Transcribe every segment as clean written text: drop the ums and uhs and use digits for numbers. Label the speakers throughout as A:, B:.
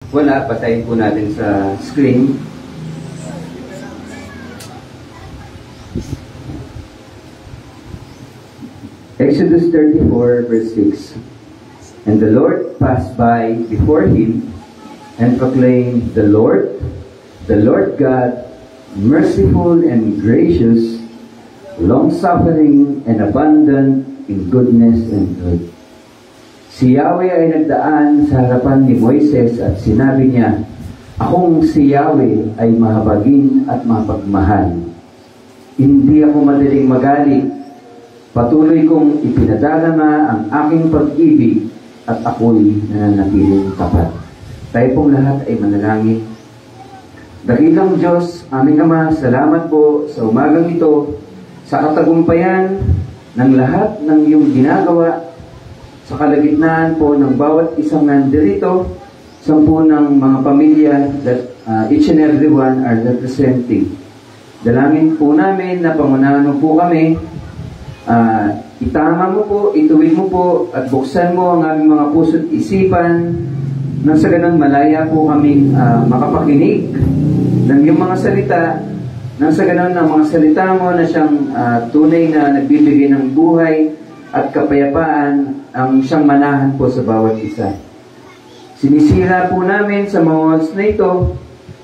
A: wala, patayin po natin sa screen. Exodus 34 verse 6. And the Lord passed by before him and proclaimed, the Lord God, merciful and gracious, long-suffering and abundant in goodness and truth. Si Yahweh ay nagdaan sa harapan ni Moises at sinabi niya, akong si Yahweh ay mahabagin at mapagmahal. Hindi ako madaling magalit. Patuloy kong ipinadalama ang aking pag-ibig at ako'y nananatiling tapat. Tayo pong lahat ay manalangin. Dakilang Diyos, aming Ama, salamat po sa umagang ito, sa katagumpayan ng lahat ng iyong ginagawa, sa kalagitnaan po ng bawat isang nandirito, sa po ng mga pamilya that each and every one are representing. Dalangin po namin na pangunahan mo po kami, itama mo po, ituwid mo po, at buksan mo ang aming mga puso't isipan, nang sa ganang malaya po kaming makapakinig ng iyong mga salita, nang sa ganun ang mga salita mo na siyang tunay na nagbibigay ng buhay at kapayapaan ang siyang manahan po sa bawat isa. Sinisira po namin sa mga oras na ito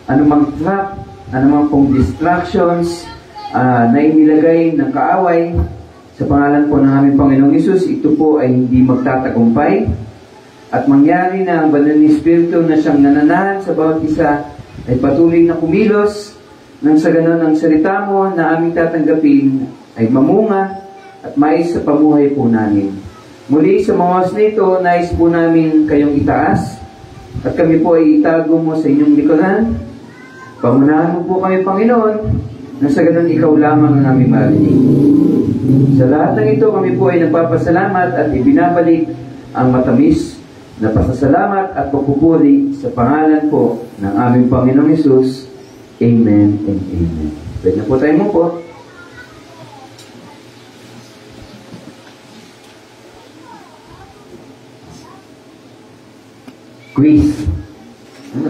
A: anumang trap, anumang pong distractions na inilagay ng kaaway. Sa pangalan po ng aming Panginoong Hesus, ito po ay hindi magtatagumpay at mangyari na ang banal na Espiritu na siyang nananahan sa bawat isa ay patuloy na kumilos nang sa ganon ang salita mo na aming tatanggapin ay mamunga at mais sa pamuhay po namin. Muli sa mga oras na ito, nais po namin kayong itaas at kami po ay itago mo sa inyong likuran. Pangunahan mo po kami, Panginoon, na sa ganon ikaw lamang ang aming marinig. Sa lahat ng ito, kami po ay nagpapasalamat at ibinabalik ang matamis na pasasalamat at pagpupuri sa pangalan po ng aming Panginoong Hesus. Amen and amen. Pwede na po tayo mo po. Quiz.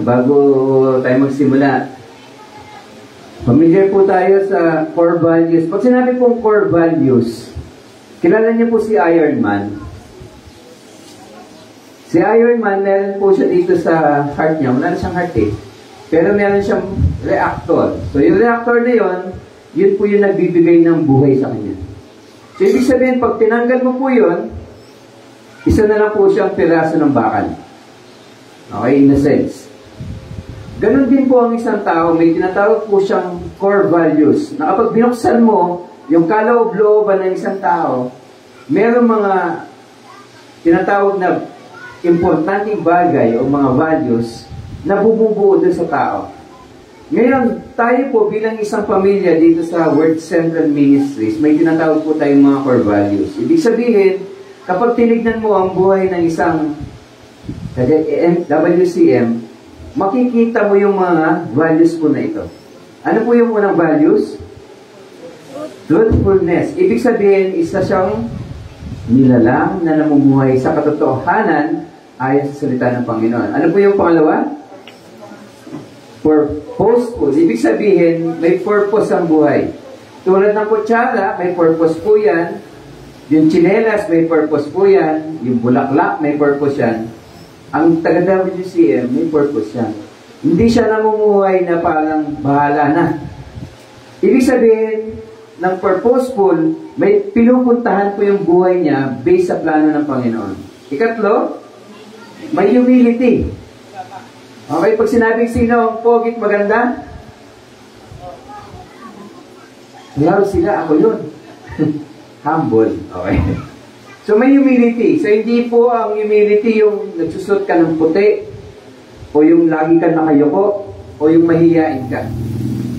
A: Bago tayo magsimula, familiar po tayo sa core values. Pag sinabi pong core values, kilala niyo po si Iron Man. Si Iron Man, meron po siya dito sa heart niya. Wala na siyang heart eh. Pero meron siyang reactor. So yung reactor na yun po yung nagbibigay ng buhay sa kanya. So ibig sabihin, pag tinanggal mo po yun, isa na lang po siyang piraso ng bakal. Okay, in a sense. Ganon din po ang isang tao, may tinatawag po siyang core values. Na kapag binuksan mo, yung kaloob-looban ng isang tao, meron mga tinatawag na importanteng bagay o mga values na bumubuo doon sa tao. Ngayon, tayo po bilang isang pamilya dito sa Word Central Ministries, may tinatawag po tayong mga core values. Ibig sabihin, kapag tinignan mo ang buhay ng isang WCM, makikita mo yung mga values po na ito. Ano po yung unang values? Truthfulness. Ibig sabihin, isa siyang nilalang na namumuhay sa katotohanan ayon sa salita ng Panginoon. Ano po yung pangalawa? Purposeful. Ibig sabihin, may purpose ang buhay. Tulad ng kutsara, may purpose po yan. Yung tsinelas, may purpose po yan. Yung bulaklak, may purpose yan. Ang taga-WCM, may purpose yan. Hindi siya namumuhay na parang bahala na. Ibig sabihin, ng purposeful, may pinupuntahan po yung buhay niya based sa plano ng Panginoon. Ikatlo, may humility. Okay, pag sinabing sino ang pogit maganda, laro sila, ako yun. Humble. Okay. So may humility. So hindi po ang humility yung nagsusot ka ng puti, o yung lagi ka nakayoko, o yung mahihiyain ka.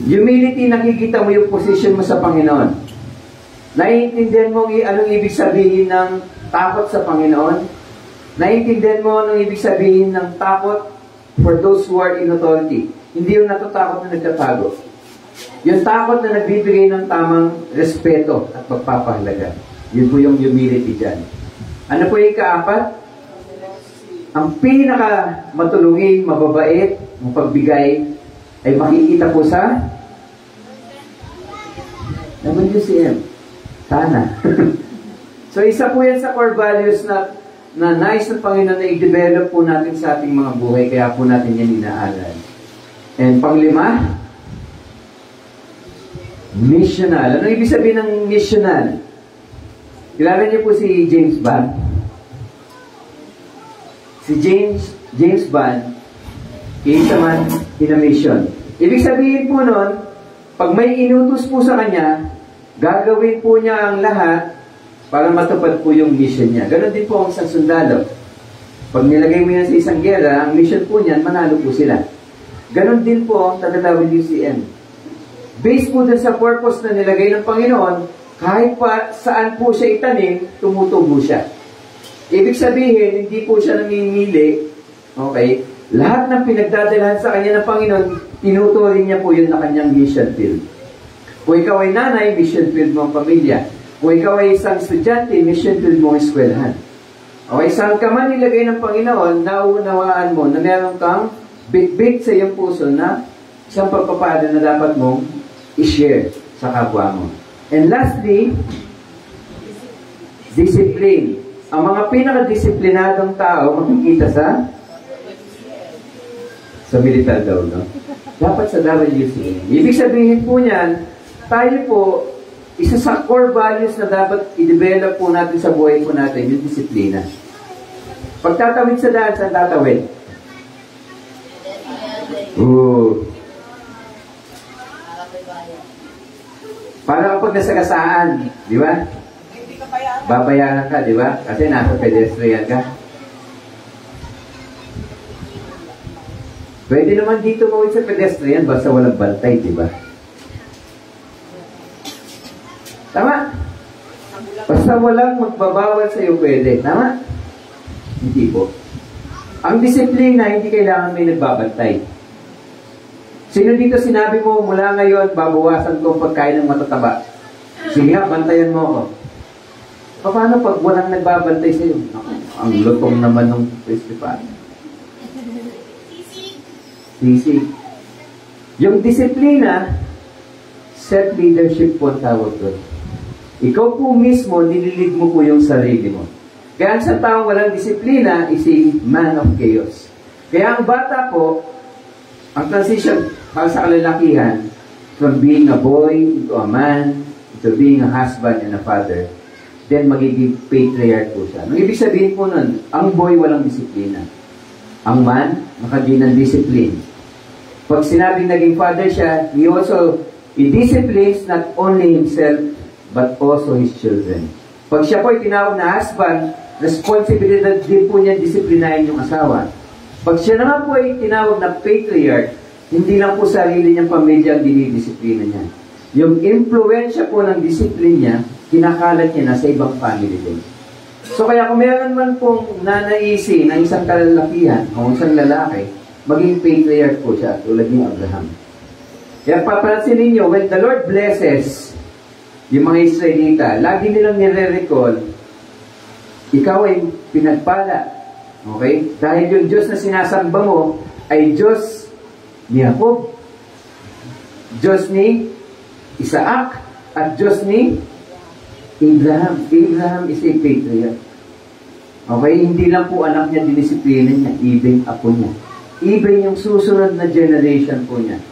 A: Humility, nakikita mo yung position mo sa Panginoon. Naiintindihan mo anong ibig sabihin ng takot sa Panginoon. Naiintindihan mo anong ibig sabihin ng takot for those who are in authority. Hindi yung natatakot na nagtatago. Yung takot na nagbibigay ng tamang respeto at pagpapahalaga. Yun po yung humility dyan. Ano po yung kaapat? ang pinaka matulungin, mababait, mapagbigay, ay makikita po sa WCM. Sana. So, isa po yan sa core values na nais ng Panginoon na i-develop po natin sa ating mga buhay, kaya po natin yan inaaral. And panglima, missional. Ano ibig sabihin ng missional? Kilala niyo po si James Bond? Si James Bond, is a man in a mission. Ibig sabihin po nun, pag may inutos po sa kanya, gagawin po niya ang lahat para matupad po yung mission niya. Ganon din po ang isang sundalo. Pag nilagay mo yan sa isang gera, ang mission po niyan, manalo po sila. Ganon din po ang taga-WCM. Based po dun sa purpose na nilagay ng Panginoon, kahit pa saan po siya itanim, tumutubo siya. Ibig sabihin, hindi po siya namimili, okay? Lahat ng pinagdadalahan sa kanya ng Panginoon, tinuturing niya po yun na kanyang mission field. Kung ikaw ay nanay, mission field mo ang pamilya. Kung ikaw ay isang estudyante, mission field mo ang eskwelahan. Okay, saan ka man nilagay ng Panginoon, nauunawaan mo na meron kang bit-bit sa iyong puso na isang pagpapada na dapat mong i-share sa kapwa mo. And lastly, discipline. Ang mga pinaka-disiplinadong tao makikita sa militar daw, no? Dapat sa WCM. Ibig sabihin po niyan, tayo po, isa sa core values na dapat i-develop po natin sa buhay po natin, yung disiplina. Pagtatawid sa daan, saan tatawid? Para kapag nasagasaan, di ba? Babayaran ka, di ba? Kasi nasa pedestrian ka. Pwede naman dito mawid sa pedestrian basta walang bantay, di ba? Tama? Basta walang magbabawal sa iyo, pwede. Tama? Hindi po. Ang disiplina, hindi kailangan may nagbabantay. Sino dito sinabi mo, mula ngayon, babawasan ko ang pagkain ng matataba? Sige nga, bantayan mo ako. Paano pag walang nagbabantay sa iyo? Ang lutong naman ng festival. Sisi. Yung disiplina, self-leadership po ang tawag doon. Ikaw po mismo, nililig mo po yung sarili mo. Kaya sa taong walang disiplina is a man of chaos. Kaya ang bata po, ang transition para sa kalalakihan, from being a boy into a man, into being a husband and a father, then magiging patriarch po siya. Ang ibig sabihin po nun, ang boy walang disiplina. Ang man, nakagin ng discipline. Pag sinabing naging father siya, he also, he disciplines not only himself, but also his children. Pag siya po ay tinawag na husband, responsibilidad din po niya disiplinahin yung asawa. Pag siya naman po ay tinawag na patriarch, hindi lang po sarili niyang pamilya ang dinidisiplina niya. Yung influensya po ng disiplina niya, kinakalat niya na sa ibang family din. So kaya kung meron man pong nanaisi ng isang kalalakihan o isang lalaki, maging patriarch po siya, tulad ni Abraham. Kaya papansin ninyo, when the Lord blesses yung mga Israelita, lagi nilang nire-recall, ikaw ay pinagpala. Okay? Dahil yung Diyos na sinasamba mo ay Diyos ni Jacob, Diyos ni Isaac, at Diyos ni Abraham. Abraham is a patriarch. Okay? Hindi lang po anak niya, dinisiplina niya, even apo niya. Even yung susunod na generation po niya,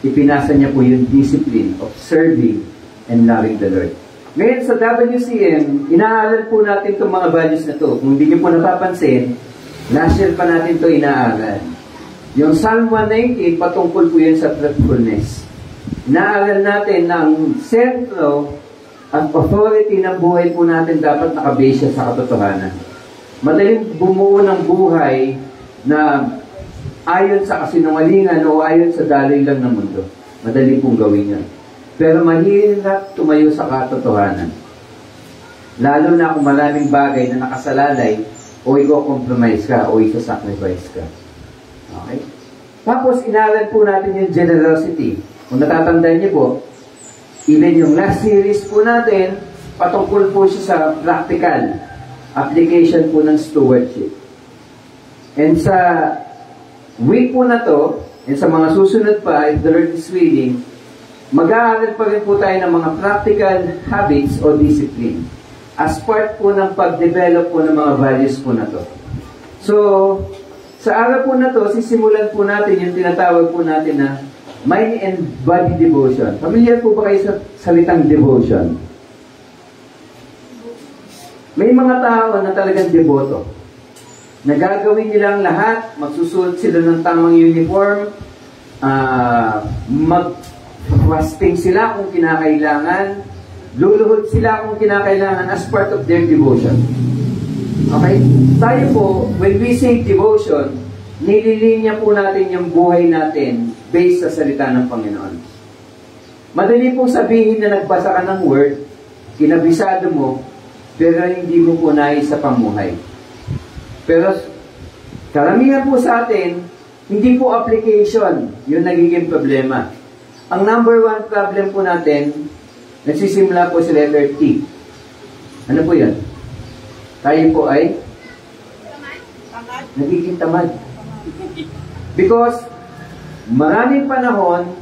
A: ipinasa niya po yung discipline of serving and loving the Lord. Ngayon sa WCM, inaaral po natin itong mga values na to. Kung hindi niyo po napapansin, last year pa natin ito inaaral. Yung Psalm 119, patungkol po yun sa truthfulness. Inaaral natin na ang sentro at authority ng buhay po natin dapat nakabase siya sa katotohanan. Madaling bumuo ng buhay na ayon sa kasinungalingan o ayon sa daloy lang ng mundo. Madali pong gawin yan. Pero mahirap tumayo sa katotohanan. Lalo na kung maraming bagay na nakasalalay o i-compromise ka o i-sacrifice ka. Okay? Tapos, inaral po natin yung generosity. Kung natatandaan niyo po, even yung last series po natin, patungkol po siya sa practical application po ng stewardship. And sa week po na to, and sa mga susunod pa, if the Lord is willing, mag-aaral pa rin po tayo ng mga practical habits o discipline as part po ng pag-develop po ng mga values po na to. So, sa araw po na to, sisimulan po natin yung tinatawag po natin na mind and body devotion. Familiar po ba kayo sa salitang devotion? May mga tao na talagang deboto. Nagagawin nilang lahat, magsusuot sila ng tamang uniform, mag-fasting sila kung kinakailangan, luluhod sila kung kinakailangan as part of their devotion. Okay? Tayo po, when we say devotion, nililinya po natin yung buhay natin based sa salita ng Panginoon. Madali pong sabihin na nagbasa ka ng word, kinabisado mo, pero hindi mo po nais sa pamuhay. Pero karamihan po sa atin, hindi po application yung nagiging problema. Ang number one problem po natin, nagsisimula po sa letter T. Ano po yan? Tayo po ay nagiging tamad. Because maraming panahon,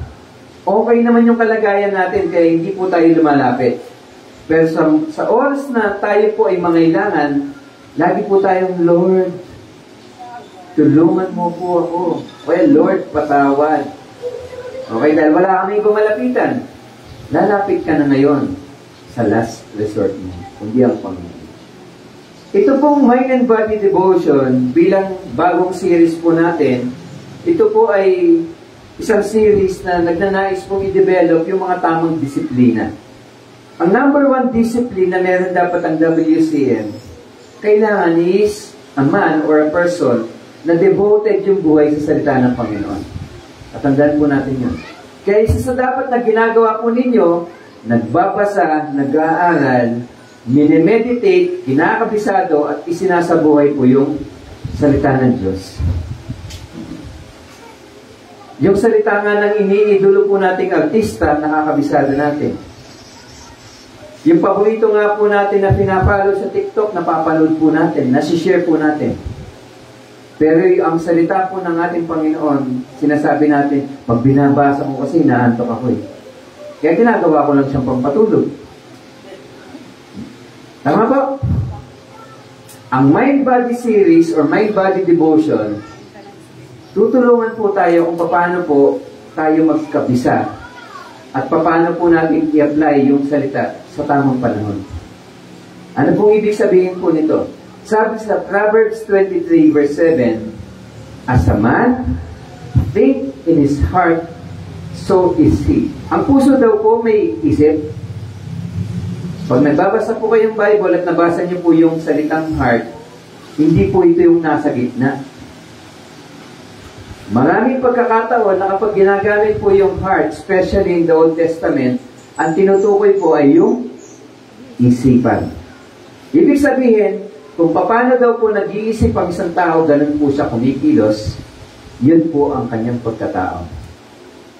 A: okay naman yung kalagayan natin kaya hindi po tayo lumalapit. Pero sa oras na tayo po ay mangailangan, lagi po tayong, Lord, tulungan mo po ako. Well, Lord, patawad. Okay, dahil wala kami kumalapitan. Lalapit ka na ngayon sa last resort mo, kundi ang Panginoon. Ito pong Mind and Body Devotion, bilang bagong series po natin, ito po ay isang series na nagnanais pong i-develop yung mga tamang disiplina. Ang number one discipline na meron dapat ang WCM, kailangan is a man or a person na devoted yung buhay sa salita ng Panginoon. At tandaan po natin yun. Kaya isa sa dapat na ginagawa po ninyo, nagbabasa, nag-aaral, minemeditate, kinakabisado, at isinasabuhay po yung salita ng Diyos. Yung salita nga ng iniidolo po nating artista, nakakabisado natin. Yung paborito nga po natin na pinapalo sa TikTok, napapanood po natin, nasishare po natin. Pero ang salita po ng ating Panginoon, sinasabi natin, pag binabasa ko kasi, naantok ako eh. Kaya ginagawa ko lang siyang pampatulog. Tama po? Ang Mind-Body Series or Mind-Body Devotion, tutulungan po tayo kung paano po tayo magkabisa at paano po natin i-apply yung salita sa tamang panahon. Ano pong ibig sabihin po nito? Sabi sa Proverbs 23 verse 7, as a man think in his heart, so is he. Ang puso daw po may isip. Pag nagbabasa po kayong Bible at nabasa niyo po yung salitang heart, hindi po ito yung nasa gitna. Maraming pagkakataon na kapag ginagamit po yung heart, especially in the Old Testament, ang tinutukoy po ay yung isipan. Ibig sabihin, kung paano daw po nag-iisip ang isang tao, ganun po siya kumikilos, yun po ang kanyang pagkatao.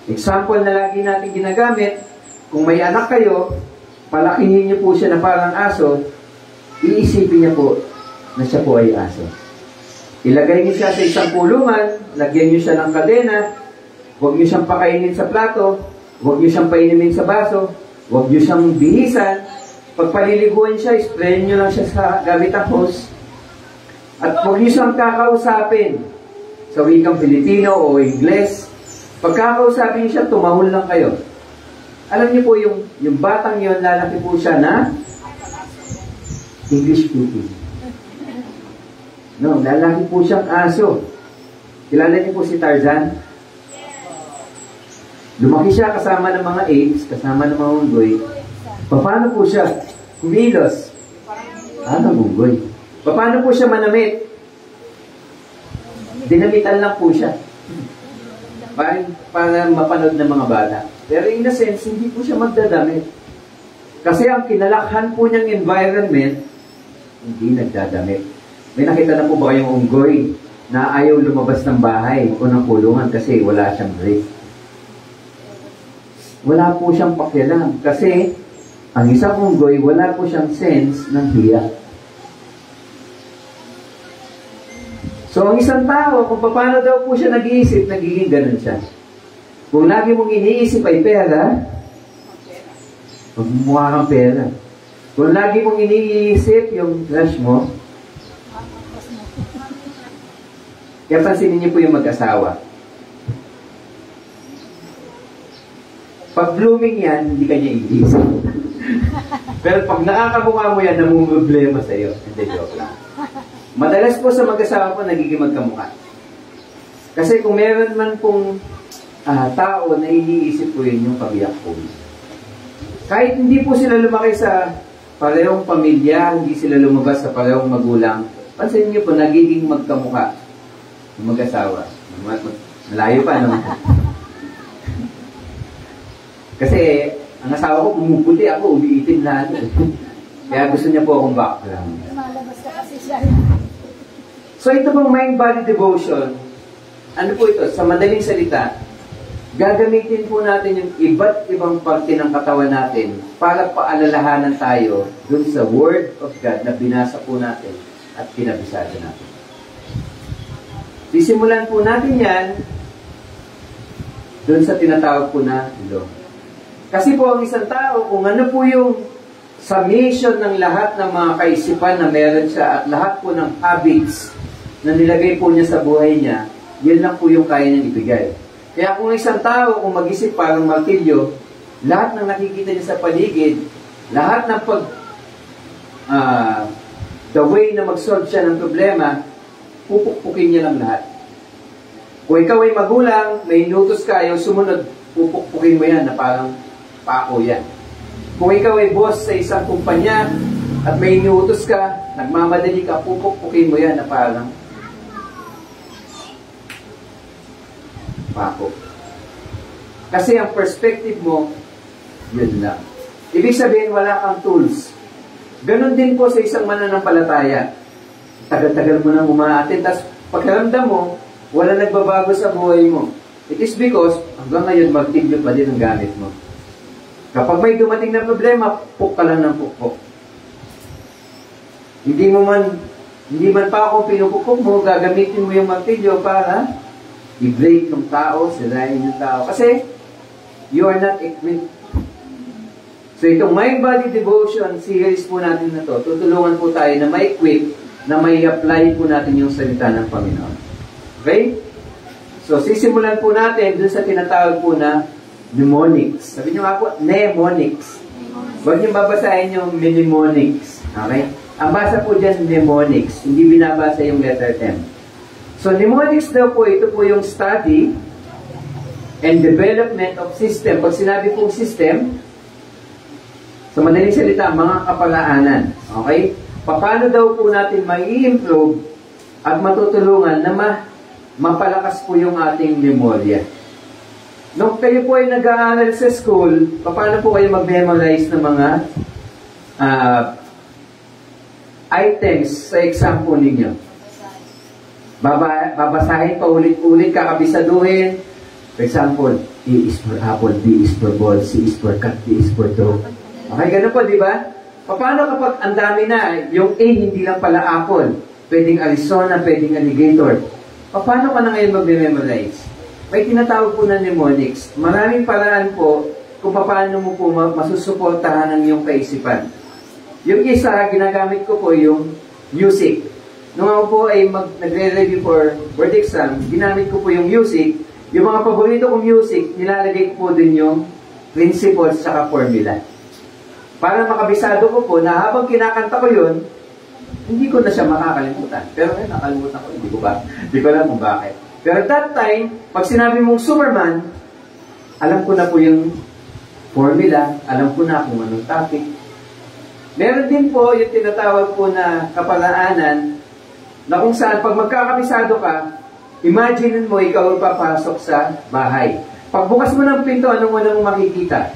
A: Example na lagi natin ginagamit, kung may anak kayo, palakihin niyo po siya na parang aso, iisipin niya po na siya po ay aso. Ilagay niyo siya sa isang kulungan, lagyan niyo siya ng kadena, huwag niyo siyang pakainin sa plato, huwag niyo siyang painimin sa baso, huwag niyo siyang bihisan, pagpaliliguan siya, sprayin niyo lang siya sa gamit ang hose, at huwag niyo siyang kakausapin sa wikang Filipino o Ingles. Pagkakausapin niyo siya, tumahol lang kayo. Alam niyo po, yung batang yon, lalaki po siya na English speaking. No, lalaki po siyang aso. Kilala niyo po si Tarzan? Lumaki siya kasama ng mga apes, kasama ng mga unggoy. Paano po siya kumilos? Unggoy. Paano po siya manamit? Dinamitan lang po siya. Para mapanood ng mga bata. Pero in a sense, hindi po siya magdadamit. Kasi ang kinalakhan po niyang environment, hindi nagdadamit. May nakita na po ba kayong unggoy na ayaw lumabas ng bahay o ng kulungan kasi wala siyang break? Wala po siyang pakialam kasi ang isang unggoy, wala po siyang sense ng hiya. So, ang isang tao, kung paano daw po siya nag-iisip, nagiging ganun siya. Kung lagi mong iniisip ay pera, magmumukha kang pera. Kung lagi mong iniisip yung crush mo, kaya pansinin niyo po yung mag-asawa. Pag blooming yan, hindi ka niya iisip. Pero pag nakakamukha mo yan, namumblema sa'yo. Hindi, joke lang. Madalas po sa mag-asawa po, nagiging magkamukha. Kasi kung meron man pong tao na iniisip po yun, yung pabiyak po. Kahit hindi po sila lumaki sa parehong pamilya, hindi sila lumabas sa parehong magulang, pansinin niyo po, nagiging magkamukha yung mag-asawa. Malayo pa, no? Kasi, ang asawa ko, pumuputi ako, umiitim lahat. Kaya gusto niya po akong background.
B: Malabas ka kasi siya.
A: So, ito pong mind-body devotion, ano po ito? Sa madaling salita, gagamitin po natin yung iba't ibang parte ng katawan natin para paalalahanan tayo dun sa Word of God na binasa po natin at pinabisado natin. Sisimulan po natin yan dun sa tinatawag po na law. Kasi po ang isang tao, kung ano po yung summation ng lahat ng mga kaisipan na meron siya at lahat po ng habits na nilagay po niya sa buhay niya, yun lang po yung kaya niyang ibigay. Kaya kung isang tao, kung mag-isip parang martilyo, lahat ng nakikita niya sa paligid, lahat ng the way na mag-solve siya ng problema, pupukpukin niya lang lahat. Kung ikaw ay magulang, may inutos ka, yung sumunod, pupukpukin mo yan na parang pako yan. Kung ikaw ay boss sa isang kumpanya at may inutos ka, nagmamadali ka, pupukpukin mo yan na parang pako. Kasi ang perspective mo, yun lang. Ibig sabihin, wala kang tools. Ganon din po sa isang mananampalataya. Tagal-tagal mo nang umaatin, tapos pagkaramdam mo, wala nagbabago sa buhay mo. It is because, hanggang ngayon, martilyo pa din ang gamit mo. Kapag may dumating na problema, puk ka lang ng pukpok. Hindi man pa ako pinupukpok mo, gagamitin mo yung martilyo para i-break ng tao, sirain yung tao. Kasi, you are not equipped. So, itong Mind Body Devotion series po natin na to, tutulungan po tayo na ma-equip, na may apply po natin yung salita ng Panginoon. Okay? So, sisimulan po natin dun sa tinatawag po na mnemonics. Sabi nyo nga po, mnemonics. Huwag nyo babasahin yung mnemonics. Okay? Ang basa po dyan, mnemonics. Hindi binabasa yung letter M. So, mnemonics daw po, ito po yung study and development of system. Pag sinabi pong system, sa madaling salita, mga kapalaanan. Okay? Paano daw po natin mai-improve at matutulungan na mapalakas po yung ating memorya. Nung kayo po ay nag-aaral sa school, paano po kayo mag-memorize ng mga items sa exam po ninyo? Babasahin pa ulit-ulit, kakabisaduhin. For example, A is for apple, B is for ball, C is for cat, D is for dog. Okay, ganun po, di ba? Paano kapag ang dami na, yung A hindi lang pala apple, pwedeng Arizona, pwedeng alligator. Paano ka na ngayon mag-memorize? May tinatawag po na mnemonics. Maraming paraan po kung paano mo po masusuportahan ang iyong kaisipan. Yung isa, ginagamit ko po yung music. Nung ako po ay nagre-review for board exam, ginamit ko po yung music. Yung mga paborito kong music, nilalagay ko po din yung principles sa formula. Para makabisado ko po na habang kinakanta ko yun, hindi ko na siya makakalimutan. Pero ngayon, nakalimutan ko. Hindi ko alam kung bakit. Pero at that time, pag sinabi mong Superman, alam ko na po yung formula, alam ko na kung anong topic. Meron din po yung tinatawag po na kapalaanan na kung saan, pag magkakabisado ka, imagine mo ikaw ang papasok sa bahay. Pagbukas mo ng pinto, anong unang makikita?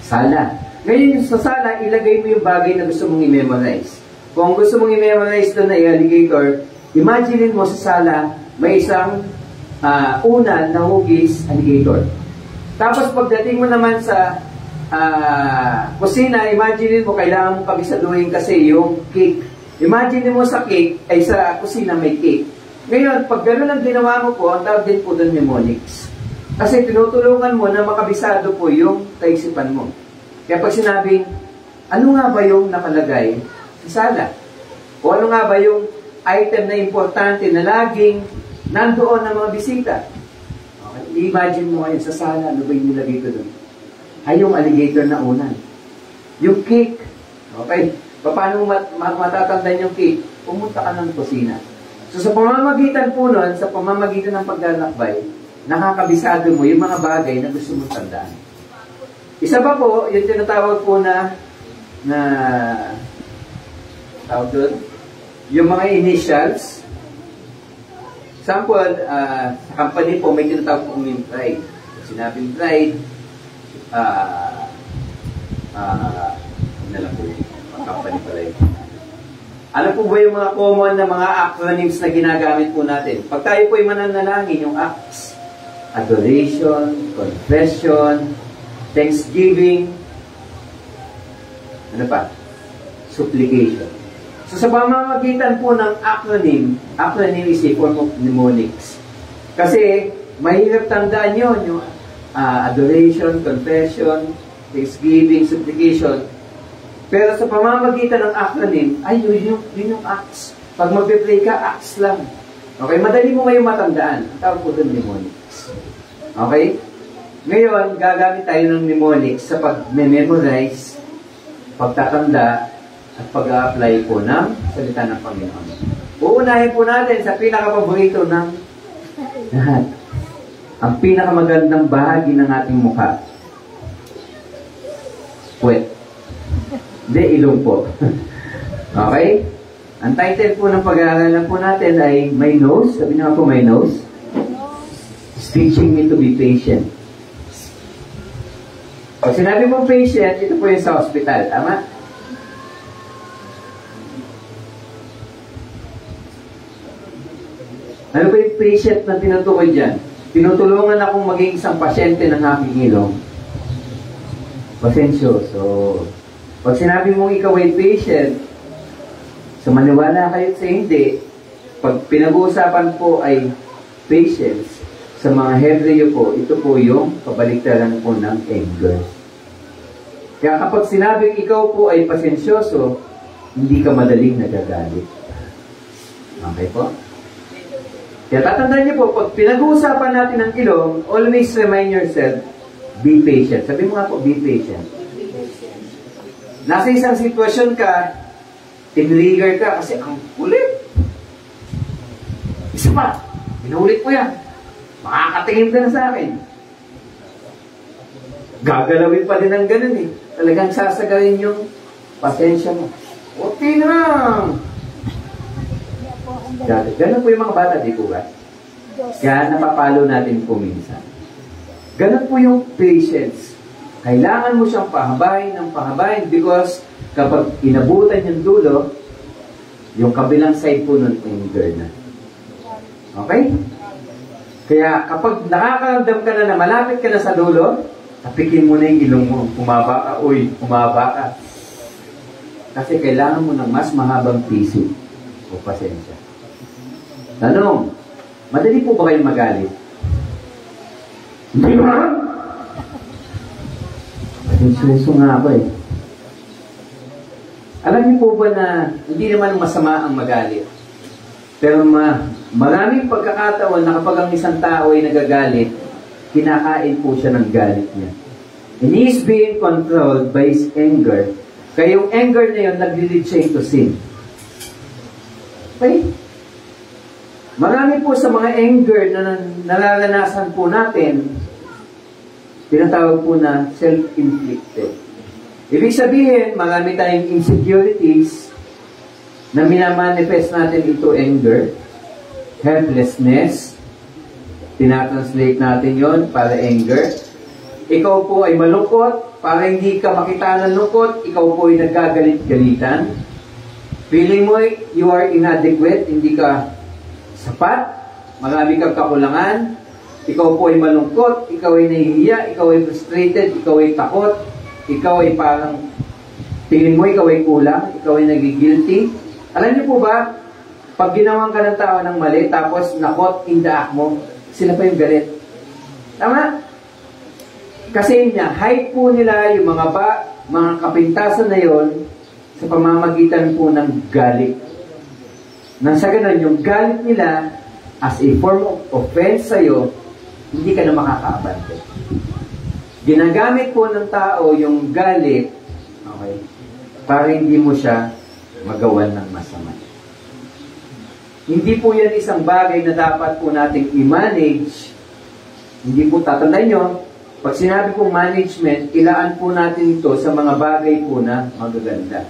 A: Sala. Ngayon, sa sala, ilagay mo yung bagay na gusto mong i-memorize. Kung gusto mong i-memorize doon na alligator, imagine mo sa sala, may isang unan na hugis alligator. Tapos pagdating mo naman sa kusina, imagine mo, kailangan mong kabisaduhin kasi yung cake. Imagine mo sa cake, ay sa kusina may cake. Ngayon, pag gano'n ang ginawa mo po, ang tawag din po doon mnemonics. Kasi tinutulungan mo na makabisado po yung kaisipan mo. Kaya pag sinabing, ano nga ba yung nakalagay sa sala? O ano nga ba yung item na importante na laging nandoon ng mga bisita? Okay. Imagine mo ngayon sa sala, ano ba yung nilagay ko doon? Ay, yung alligator na unan. Yung cake. Okay. Paano mo matatandaan yung cake? Pumunta ka ng kusina. So sa pamamagitan po nun, sa pamamagitan ng paglalakbay, nakakabisado mo yung mga bagay na gusto mong tandaan. Isa pa po, yung tinatawag po na tawag doon, yung mga initials. Example, sa company po, may tinatawag po yung pride. Sinabing pride, na lang po yung company pala yun. Ano po ba yung mga common na mga acronyms na ginagamit po natin? Pag tayo po ay mananalangin, yung acts, adoration, confession, thanksgiving, ano pa? Supplication. So sa pamamagitan po ng acronym is a form of mnemonics. Kasi mahirap tandaan yun, yung adoration, confession, thanksgiving, supplication. Pero sa pamamagitan ng acronym, ay yun yung acts. Pag magpe-play ka, acts lang. Okay, madali mo ngayon matandaan. Ang tawag po doon mnemonics. Okay? Ngayon, gagamit tayo ng mnemonics sa pag-memorize, pagtatanda, at pag-a-apply po ng salita ng Panginoon. Uunahin po natin sa pinaka-paborito ng lahat. Ang pinakamagandang bahagi ng ating mukha. Puwet. Hindi, ilong po. Okay? Ang title po ng pag-aaralan po natin ay My Nose. Sabi nga po, My Nose. It's teaching me to be patient. Pag sinabi mo patient, ito po yung sa hospital. Tama? Ano ba yung patient na tinutukoy dyan? Tinutulungan akong maging isang pasyente ng aking ilong. Pasensyoso. Pag sinabi mong ikaw ay patient, sa maniwala kayo sa hindi, pag pinag-uusapan po ay patience, sa mga Hebreo po, ito po yung kabaliktaran po ng anger. Kaya kapag sinabing ikaw po ay pasensyoso, hindi ka madaling nagagalit. Okay po? Kaya tatandaan niyo po, pag pinag-uusapan natin ang ilong, always remind yourself, be patient. Sabi mo nga po, be patient. Nasa isang sitwasyon ka, tinrigger ka kasi ang kulit. Isa pa, pinulit mo yan. Makakatingin ka na sa akin. Gagalawin pa din ang ganun eh. Talagang sasagarin yung pasensya mo. Okay na. Ganun po yung mga bata, di po ba? Kaya napapalo natin po minsan. Ganun po yung patience. Kailangan mo siyang pahabain because kapag inabutan yung dulo, yung kabilang side po nun, anger na. Okay? Kaya kapag nakakaramdam ka na malapit ka na sa dulo, tapikin mo na yung ilong mo. Umaba ka, umaba ka. Kasi kailangan mo ng mas mahabang piso o pasensya. Tanong, madali po ba kayong magalit? Hindi ba? Pasensyoso nga ako eh. Alam niyo po ba na hindi naman masama ang magalit? Pero maraming pagkakataon na kapag ang isang tao ay nagagalit, kinakain po siya ng galit niya. And he is being controlled by his anger. Kaya yung anger na yun, nag-lead siya into sin. Okay? Marami po sa mga anger na nararanasan po natin, tinatawag po na self-inflicted. Ibig sabihin, marami tayong insecurities na minamanifest natin into anger, helplessness, tinatranslate natin yon para anger. Ikaw po ay malungkot, para hindi ka makita ng lungkot, ikaw po ay nagkagalit-galitan. Feeling mo you are inadequate, hindi ka sapat, marami kang kakulangan, ikaw po ay malungkot, ikaw ay nahihiya, ikaw ay frustrated, ikaw ay takot, ikaw ay parang tingin mo ikaw ay kulang, ikaw ay nagigilty. Alam niyo po ba, Pag ginawan ka ng tao ng mali, tapos na-caught in the act mo, sila pa yung galit. Tama? Kasi hide po nila yung mga kapintasan na yon sa pamamagitan po ng galit. Nang sa ganun, yung galit nila as a form of offense sa'yo, hindi ka na makakaabante. Ginagamit po ng tao yung galit, okay, para hindi mo siya magawan ng masama. Hindi po yan isang bagay na dapat po nating i-manage. Hindi po, tatandaan nyo, pag sinabi pong management, ilaan po natin ito sa mga bagay po na magaganda.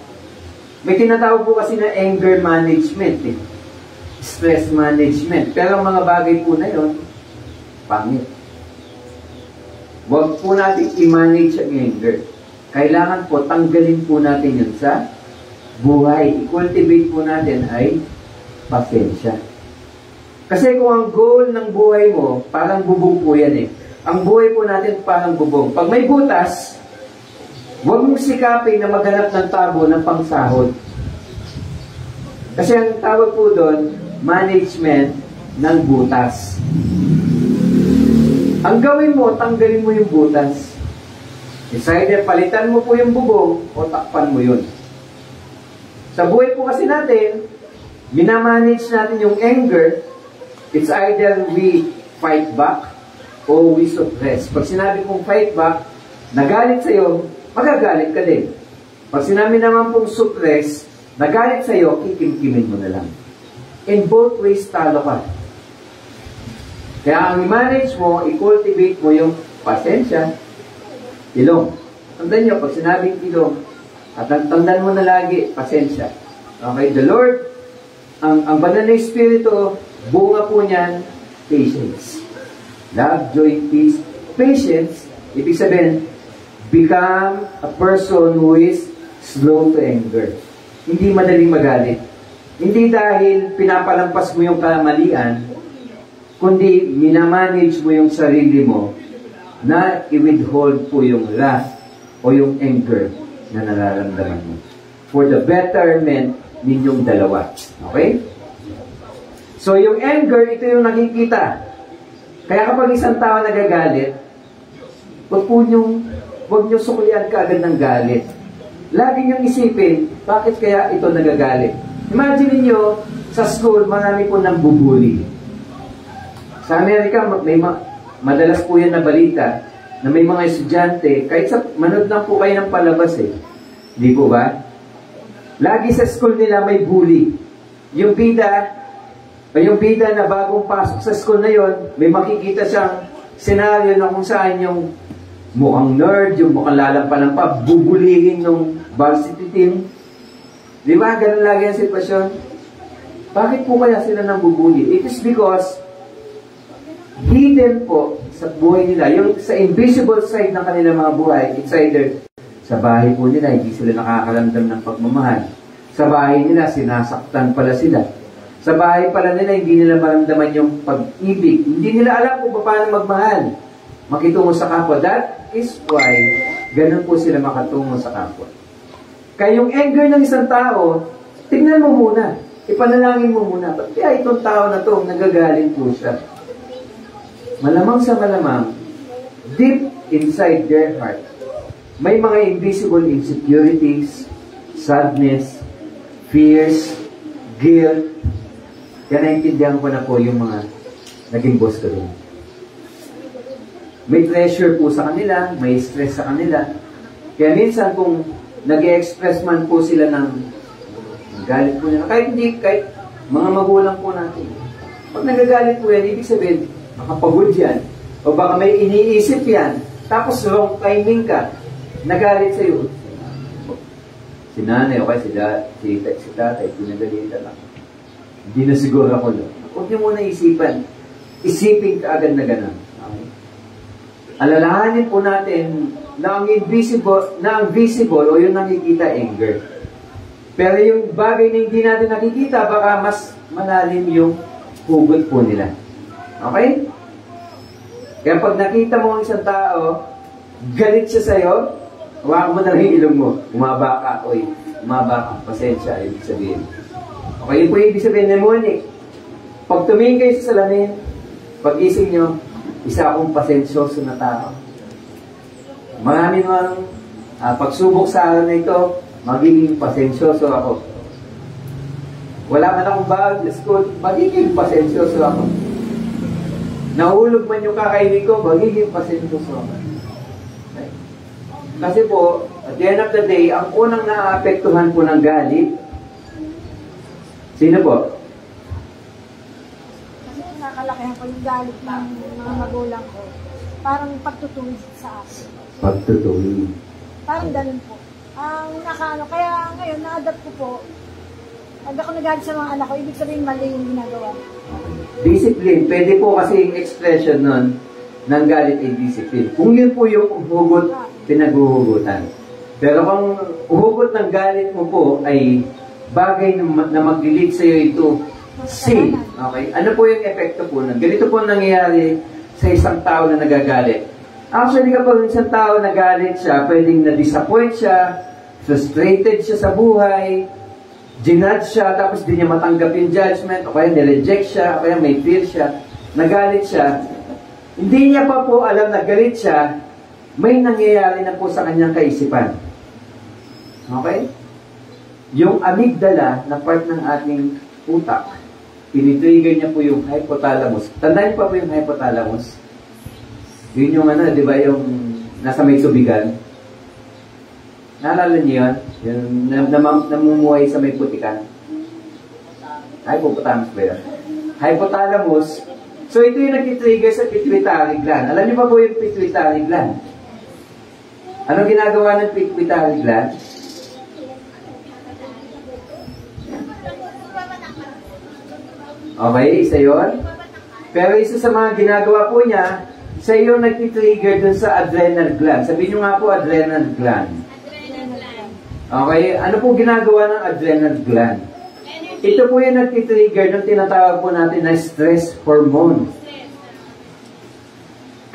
A: May tinatawag po kasi na anger management, stress management. Pero ang mga bagay po na yun, pangit. Huwag po natin i-manage ang anger. Kailangan po, tanggalin po natin yun sa buhay. I-cultivate po natin ay pasensya. Kasi kung ang goal ng buhay mo, parang bubong po yan Ang buhay po natin parang bubong. Pag may butas, huwag mong sikapin na maghanap ng tabo ng pangsahod. Kasi ang tawag po doon, management ng butas. Ang gawin mo, tanggalin mo yung butas. It's either palitan mo po yung bubong o takpan mo yun. Sa buhay po kasi natin, minamanage natin yung anger. It's either we fight back or we suppress. Pag sinabi kong fight back, nagalit sa'yo, magagalit ka din. Pag sinabi naman pong suppress, nagalit sa'yo, kikimkimin mo na lang. In both ways, talo ka. Kaya ang i-manage mo, i-cultivate mo yung pasensya, ilong. Tandaan nyo, pag sinabing ilong, at tandaan mo na lagi, pasensya. Okay, the Lord, ang banal na Espiritu, bunga po niyan, patience. Love, joy, peace. Patience, ibig sabihin, become a person who is slow to anger. Hindi madaling magalit. Hindi dahil pinapalampas mo yung kamalian, kundi minamanage mo yung sarili mo na i-withhold po yung wrath o yung anger na nararamdaman mo. For the betterment ninyong dalawa. Okay? So, yung anger, ito yung nakikita. Kaya kapag isang tao nagagalit, huwag nyo suklian kaagad ng galit. Lagi nyo isipin, bakit kaya ito nagagalit? Imagine niyo sa school, marami po nang bubuli. Sa Amerika, madalas po yan na balita na may mga estudyante, kahit manood lang po kayo ng palabas Di po ba? Lagi sa school nila may bully. Yung bida na bagong pasok sa school na yon, may makikita siyang senaryo na kung saan yung mukhang nerd, yung mukhang lalampa-lampa, bubulihin ng varsity team. Di ba? Ganun lagi ang sitwasyon. Bakit po kaya sila nang bubuli? It is because hidden po sa buhay nila, yung sa invisible side ng kanilang mga buhay, it's either sa bahay po nila, hindi sila nakakaramdam ng pagmamahal. Sa bahay nila, sinasaktan pala sila. Sa bahay pala nila, hindi nila maramdaman yung pag-ibig. Hindi nila alam kung paano magmahal. Makitungo sa kapwa. That is why, ganun po sila makatungo sa kapwa. Kaya yung anger ng isang tao, tignan mo muna. Ipanalangin mo muna. Ba't kaya itong tao na to, nagagaling po siya? Malamang sa malamang, deep inside their heart, may mga invisible insecurities, sadness, fears, guilt. Kaya naintindihan ko na po yung mga naging boss ko rin. May pressure po sa kanila, may stress sa kanila. Kaya minsan kung nag-express man po sila ng galit po nila, kahit mga magulang po natin. Pag nagagalit po yan, ibig sabihin, makapagod yan, o baka may iniisip yan, tapos wrong timing ka, nagalit sa'yo. Si nanay, o kaya si tatay, pinagalitan lang. Hindi na siguro ako lang. Huwag niyo muna isipan. Isipin ka agad na gano'n. Okay? Alalahanin po natin na ang visible o yung nakikita, anger. Pero yung bagay na hindi natin nakikita, baka mas malalim yung hugot po nila. Okay? Kaya pag nakita mo ang isang tao, galit siya sa'yo, hawakan mo na lang yung ilong mo. Umaba ka, pasensya, ibig sabihin. Okay, yun po yung ibig sabihin mnemonic. Pag tumingin kayo sa salamin, pag-ising nyo, isa akong pasensyoso na tao. Marami mga pagsubok sa araw na ito, magiging pasensyoso ako. Wala man akong bawal sa school, magiging pasensyoso ako. Nahulog man yung kakainin ko, magiging pasensyoso ako. Okay? Kasi po, at the end of the day, ang unang naaapektuhan po ng galit, sino po?
B: Kasi nakalakihan ko yung galit ng mga magulang ko. Parang pagtutuwid sa akin.
A: Pagtutuwid.
B: Parang ganun po. Kaya ngayon, na-adapt ko po. Pag ako nagalit sa mga anak ko, ibig sabihin mali yung ginagawa.
A: Discipline. Pwede po kasi yung expression nun ng galit ay discipline. Kung yun po yung hugot, pinaghuhugutan. Pero kung uhugot ng galit mo po ay bagay na mag-delete sa'yo ito, sin. Okay? Ano po yung epekto po nun? Ganito po nangyayari sa isang tao na nagagalit. Actually, kapag isang tao nagalit siya, pwedeng na-disappoint siya, frustrated siya sa buhay, ginudge siya, tapos di niya matanggap yung judgment, o kaya nireject siya, o kaya may fear siya, nagalit siya, hindi niya pa po alam na galit siya, may nangyayari na po sa kanyang kaisipan. Okay? Yung amygdala na part ng ating utak, pinitrigger niya po yung hypothalamus. Tandaan niyo pa po yung hypothalamus? Yun yung di ba, yung nasa may subigan? Naalala niyo yun? Yung namumuhay sa may putikan? Hypothalamus ba yun? Hypothalamus. So, ito yung nag-trigger sa pituitary gland. Alam niyo pa po yung pituitary gland? Anong ginagawa ng pituitary gland? Okay, isa yun. Pero isa sa mga ginagawa po niya, sa iyo nag-trigger dun sa adrenal gland. Sabihin nyo nga po, adrenal gland. Okay, ano po ginagawa ng adrenal gland? Ito po yung nag-trigger nung tinatawag po natin na stress hormone.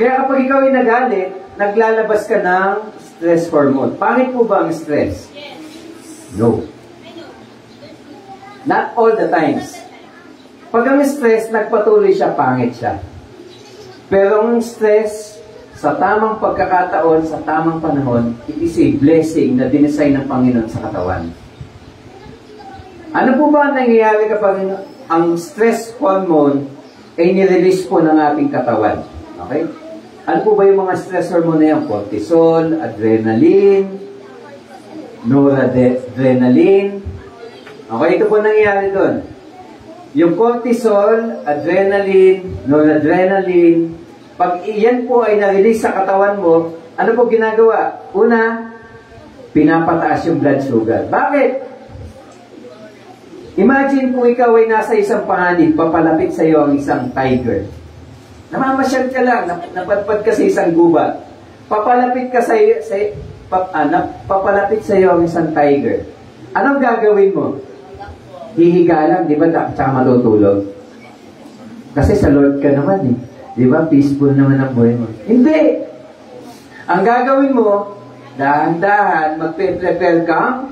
A: Kaya kapag ikaw ay nagalit, naglalabas ka ng stress hormone. Pangit po ba ang stress? No. Not all the times. Pag ang stress, nagpatuloy siya, pangit siya. Pero ang stress, sa tamang pagkakataon, sa tamang panahon, it is a blessing na dinesign ng Panginoon sa katawan. Ano po ba ang nangyayari kapag ang stress hormone ay nirelease po ng ating katawan? Okay? Ano po ba yung mga stress hormone na yan? Cortisol, adrenaline, noradrenaline. Okay, ito po nangyayari doon. Yung cortisol, adrenaline, noradrenaline, pag iyan po ay na-release sa katawan mo, ano po ginagawa? Una, pinapataas yung blood sugar. Bakit? Imagine kung ikaw ay nasa isang panganib, papalapit sa iyo ang isang tiger. Namamasyal ka lang, napadpad ka sa isang gubat. Papalapit ka papalapit sa iyo ang isang tiger. Anong gagawin mo? Hihiga lang, di ba? Tsaka matutulog. Kasi sa Lord ka naman eh. Di ba? Peaceful naman ang buhay mo. Hindi! Ang gagawin mo, dahan-dahan, magpe-prepare ka,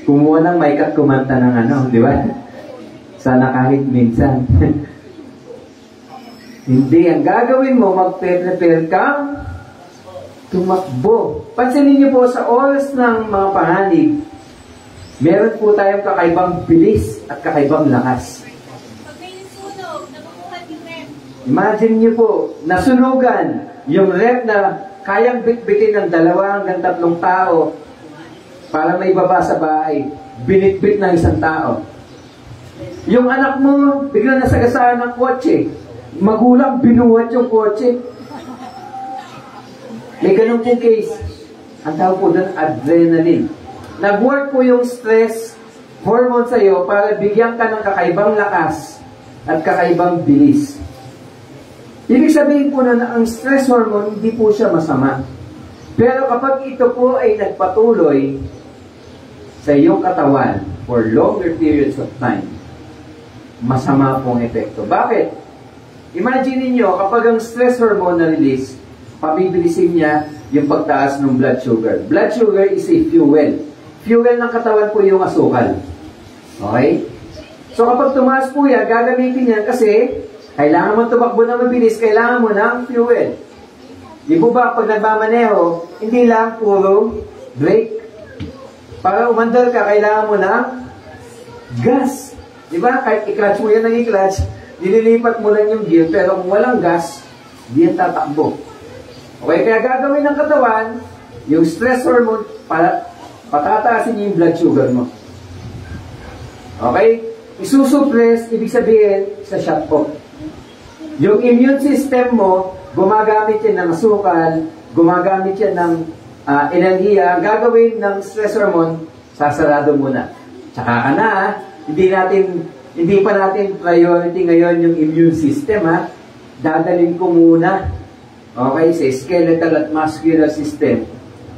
A: kumuha ng mic at kumanta ng di ba? Sana kahit minsan. Hindi. Ang gagawin mo, magpe-prepare ka, tumakbo. Pansinin niyo po sa oras ng mga panganib, meron po tayong kakaibang bilis at kakaibang lakas.
C: Pag may nasunog, nabubuhat yung rep.
A: Imagine niyo po, nasunugan yung rep na kayang bitbitin ng 2 hanggang 3 tao para may baba sa bahay. Binitbit ng isang tao. Yung anak mo, biglang nasagasaan ng kotse. Magulang, binuhat yung kotse. May ganun pong case. Ang tawag po doon, adrenaline. Nag-work po yung stress hormone sa iyo para bigyan ka ng kakaibang lakas at kakaibang bilis. Ibig sabihin po na ang stress hormone, hindi po siya masama. Pero kapag ito po ay nagpatuloy sa iyong katawan for longer periods of time, masama pong epekto. Bakit? Imagine niyo kapag ang stress hormone na-release, pabibilisin niya yung pagtaas ng blood sugar. Blood sugar is a fuel. Fuel ng katawan po yung asukal. Okay? So kapag tumaas po yan, gagamitin yan kasi kailangan mo tumakbo na mabilis, kailangan mo ng fuel. Di po ba, pag nagmamaneho, hindi lang puro brake. Para umandar ka, kailangan mo ng gas. Di ba? Kahit i-clutch mo yan ng i-clutch, nililipat mo lang yung gear, pero kung walang gas, hindi yan tatakbo. Okay, kaya gagawin ng katawan, yung stress hormone, para patataasin yung blood sugar mo. Okay? Isusuppress, ibig sabihin, sa shut off. Yung immune system mo, gumagamit yan ng asukal, gumagamit yan ng enerhiya, gagawin ng stress hormone, sasarado muna. Tsaka ka na, hindi pa natin priority ngayon yung immune system, ha? Dadalhin ko muna, okay, sa skeletal at muscular system,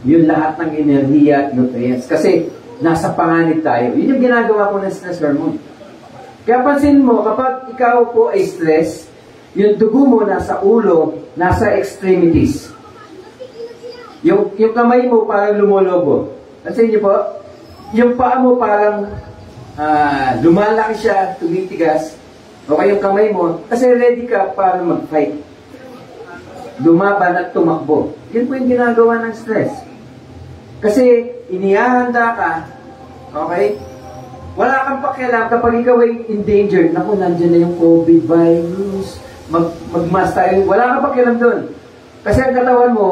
A: yung lahat ng enerhiya at nutrients. Kasi, nasa panganib tayo. Yun yung ginagawa ko ng stress hormone. Kaya pansin mo, kapag ikaw po ay stress, yung dugo mo nasa ulo, nasa extremities. Yung kamay mo parang lumolobo. Pansin niyo po, yung paa mo parang lumalaki siya, tumitigas. O kaya yung kamay mo, kasi ready ka para mag-fight. Lumaban at tumakbo. Yun po yung ginagawa ng stress. Kasi inihahanda ka, okay? Wala kang pakialam kapag ikaw ay endangered. Naku, nandiyan na yung COVID virus. Mag-mask tayo. Wala kang pakialam doon. Kasi ang katawan mo,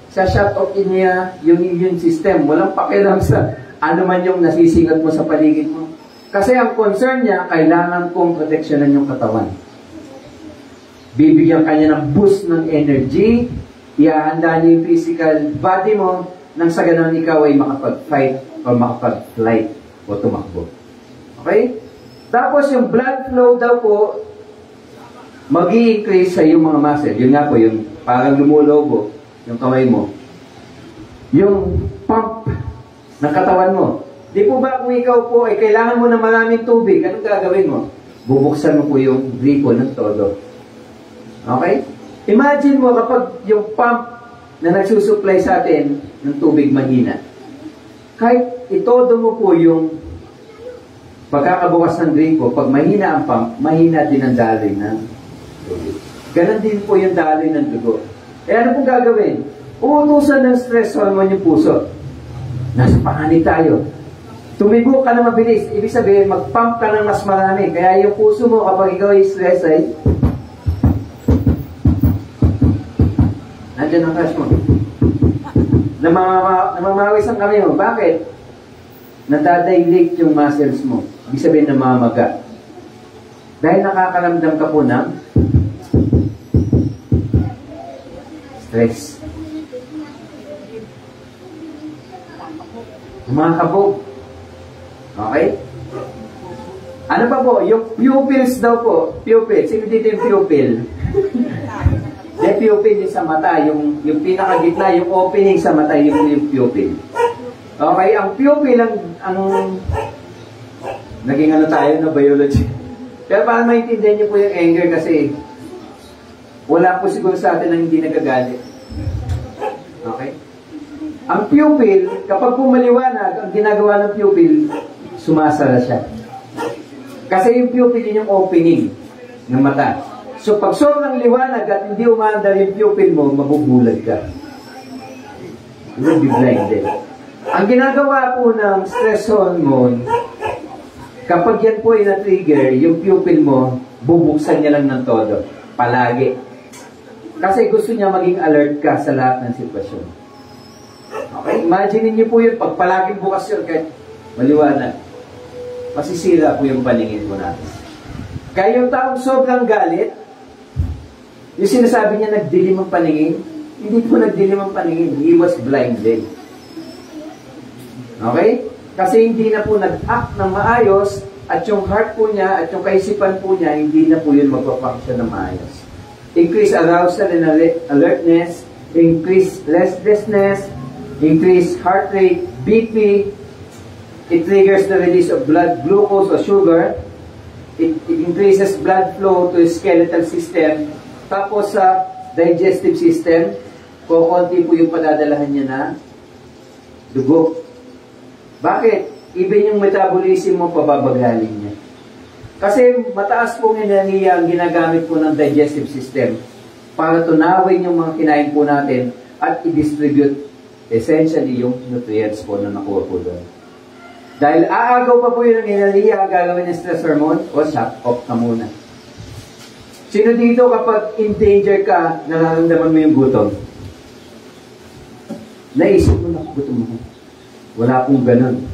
A: sa shut off niya yung immune system. Walang pakialam sa ano man yung nasisingat mo sa paligid mo. Kasi ang concern niya, kailangan kong proteksyonan yung katawan. Bibigyan kanya ng boost ng energy. Ihahanda niya yung physical body mo nang sa ganun ikaw ay makapag-fight o makapag-flight o tumakbo. Okay? Tapos yung blood flow daw po, mag-i-increase sa iyong mga muscle. Yun nga po, yung parang lumulobo, yung kamay mo. Yung pump ng katawan mo. Di po ba kung ikaw po ay kailangan mo ng maraming tubig, anong gagawin mo? Bubuksan mo po yung gripo ng todo. Okay? Imagine mo kapag yung pump na nagsusupply sa atin ng tubig mahina. Kahit itodo mo po yung pagkakabukas ng gripo, pag mahina ang pump, mahina din ang daloy ng tubig. Ganon din po yung daloy ng dugo. Eh ano po gagawin? Uutusan ng stress hormone yung puso. Nasa panganib tayo. Tumibo ka na mabilis. Ibig sabihin, mag-pump ka ng mas marami. Kaya yung puso mo, kapag ikaw ay stress, ay nandiyan ang crush mo. Namamawis ang kami mo. Bakit? Nadadilate yung muscles mo. Ibig sabihin namamaga. Dahil nakakaramdam ka po ng stress. Umakabog. Okay? Ano pa po? Yung pupils daw po. Pupil. Sino dito yung pupil? The pupil yung sa mata. Yung pinakagitna, yung opening sa mata, yung pupil. Okay? Ang pupil, ang naging ano tayo na biology. Pero para maintindihan niyo po yung anger kasi wala po siguro sa atin ang hindi nagagalit. Okay? Ang pupil, kapag pumaliwanag, ang ginagawa ng pupil, sumasara siya. Kasi yung pupil yun yung opening ng mata. So pag sobrang liwanag at hindi umaandar yung pupil mo, mabubulag ka. You will be blinded. Ang ginagawa po ng stress hormone, kapag yan po ay na-trigger, yung pupil mo, bubuksan niya lang ng todo. Palagi. Kasi gusto niya maging alert ka sa lahat ng sitwasyon. Okay? Imagine niyo po yun, pag palaging bukas yun, kahit maliwanag, masisira po yung paningin po natin. Kaya yung taong sobrang galit, yung sinasabi niya nagdilim ang paningin, hindi po nagdilim ang paningin. He was blinded. Okay? Kasi hindi na po nag-act ng maayos at yung heart po niya at yung kaisipan po niya, hindi na po yun magpafunction ng maayos. Increase arousal and alertness, increase restlessness, increase heart rate, BP, it triggers the release of blood glucose or sugar, it increases blood flow to the skeletal system, tapos sa digestive system, kukunti po yung padadalahan niya na dugo. Bakit? even yung metabolism mo, pababagalin niya. Kasi mataas pong enerhiya ang ginagamit po ng digestive system para tunawin yung mga kinain po natin at i-distribute essentially yung nutrients po na nakuha po doon. Dahil aagaw pa po yun ng enerhiya, ang gagawin ng stress hormone, o shut off na muna. Sino dito kapag in danger ka, nararamdaman mo yung gutom? Naisip mo na, gutom mo. Wala pong ganun.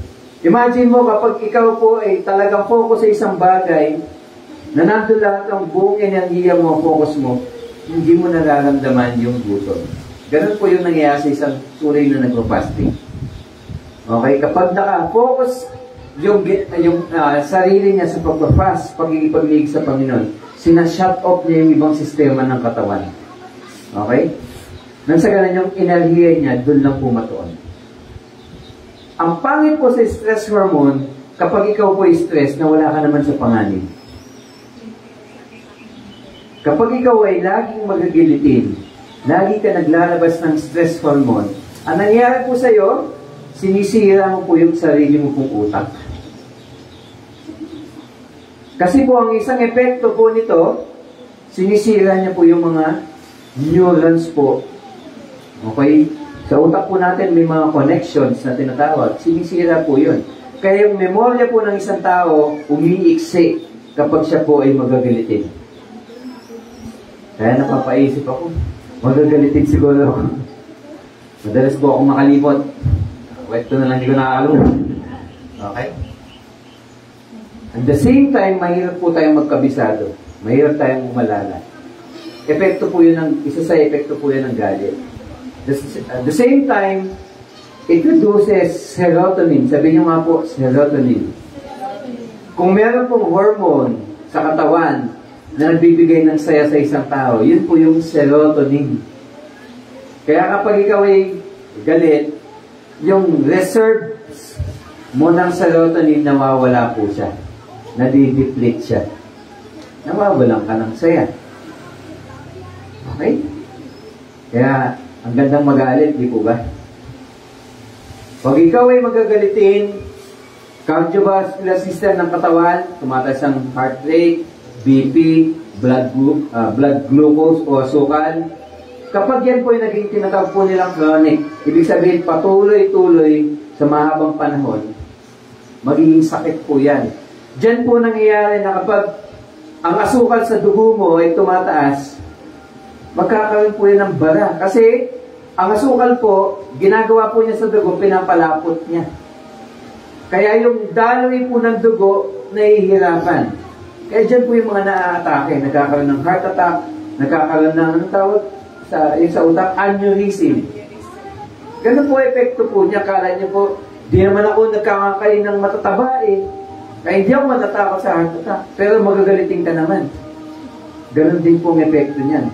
A: Imagine mo kapag ikaw po ay talagang focus sa isang bagay, na nandun lahat ang buong enerhiya mo, focus mo, hindi mo nararamdaman yung gutom. Ganun po yung nangyayari sa isang tuloy na nagpo-fasting. Okay? Kapag naka-focus yung sarili niya sa pagpa-fast, pagkikipaglig sa Panginoon, sinashut off niya yung ibang sistema ng katawan. Okay? Nang sa ganun yung enerhiya niya, doon lang pumatuon. Ang pangit po sa stress hormone, kapag ikaw po stress, na wala ka naman sa panganib. Kapag ikaw ay laging magagilitin, lagi ka naglalabas ng stress hormone, ang nangyayari po sa iyo, sinisira mo po yung sarili mo pong utak. Kasi po ang isang epekto po nito, sinisira niya po yung mga neurons po. Okay? Sa utak po natin may mga connections na tinatawag. Sinisira po yun. Kaya yung memorya po ng isang tao, umiiksi kapag siya po ay magagalitin. Kaya napapaisip ako, magagalitin siguro ako. Madalas po akong makalimot. Ito na lang hindi ko nakakalimutan. Okay? At the same time, mahirap po tayong magkabisado. Mahirap tayong umalala. Epekto po yun isa sa epekto po yun ng galit. At the same time, it produces serotonin. Sabi niyo nga po, serotonin. Kung meron pong hormone sa katawan na nagbibigay ng saya sa isang tao, yun po yung serotonin. Kaya kapag ikaw ay galit, yung reserves mo ng serotonin, nawawala po siya. Nadideplete siya. Nawawalan ka ng saya. Okay? Kaya, ang gandang magalit, di po ba? Pag ikaw ay magagalitin, cardiovascular system ng katawan, tumataas ang heart rate, BP, blood glucose o asukal. Kapag yan po ay naging tinatawag po nilang chronic, ibig sabihin patuloy-tuloy sa mahabang panahon, magiging sakit po yan. Diyan po nangyayari na kapag ang asukal sa dugo mo ay tumataas, magkakaroon po yan ng bara. Kasi ang asukal po, ginagawa po niya sa dugo, pinapalapot niya. Kaya yung daloy po ng dugo, nahihirapan. Kaya dyan po yung mga na-atake, nagkakaroon ng heart attack, nagkakaroon ng, anong tawag sa utak, aneurysm. Ganun po epekto po niya. Kala niya po, di naman ako nagkakakain ng matataba eh. Kaya hindi ako matatakot sa heart attack. Pero magagalitin ka naman. Ganun din po ang epekto niyan.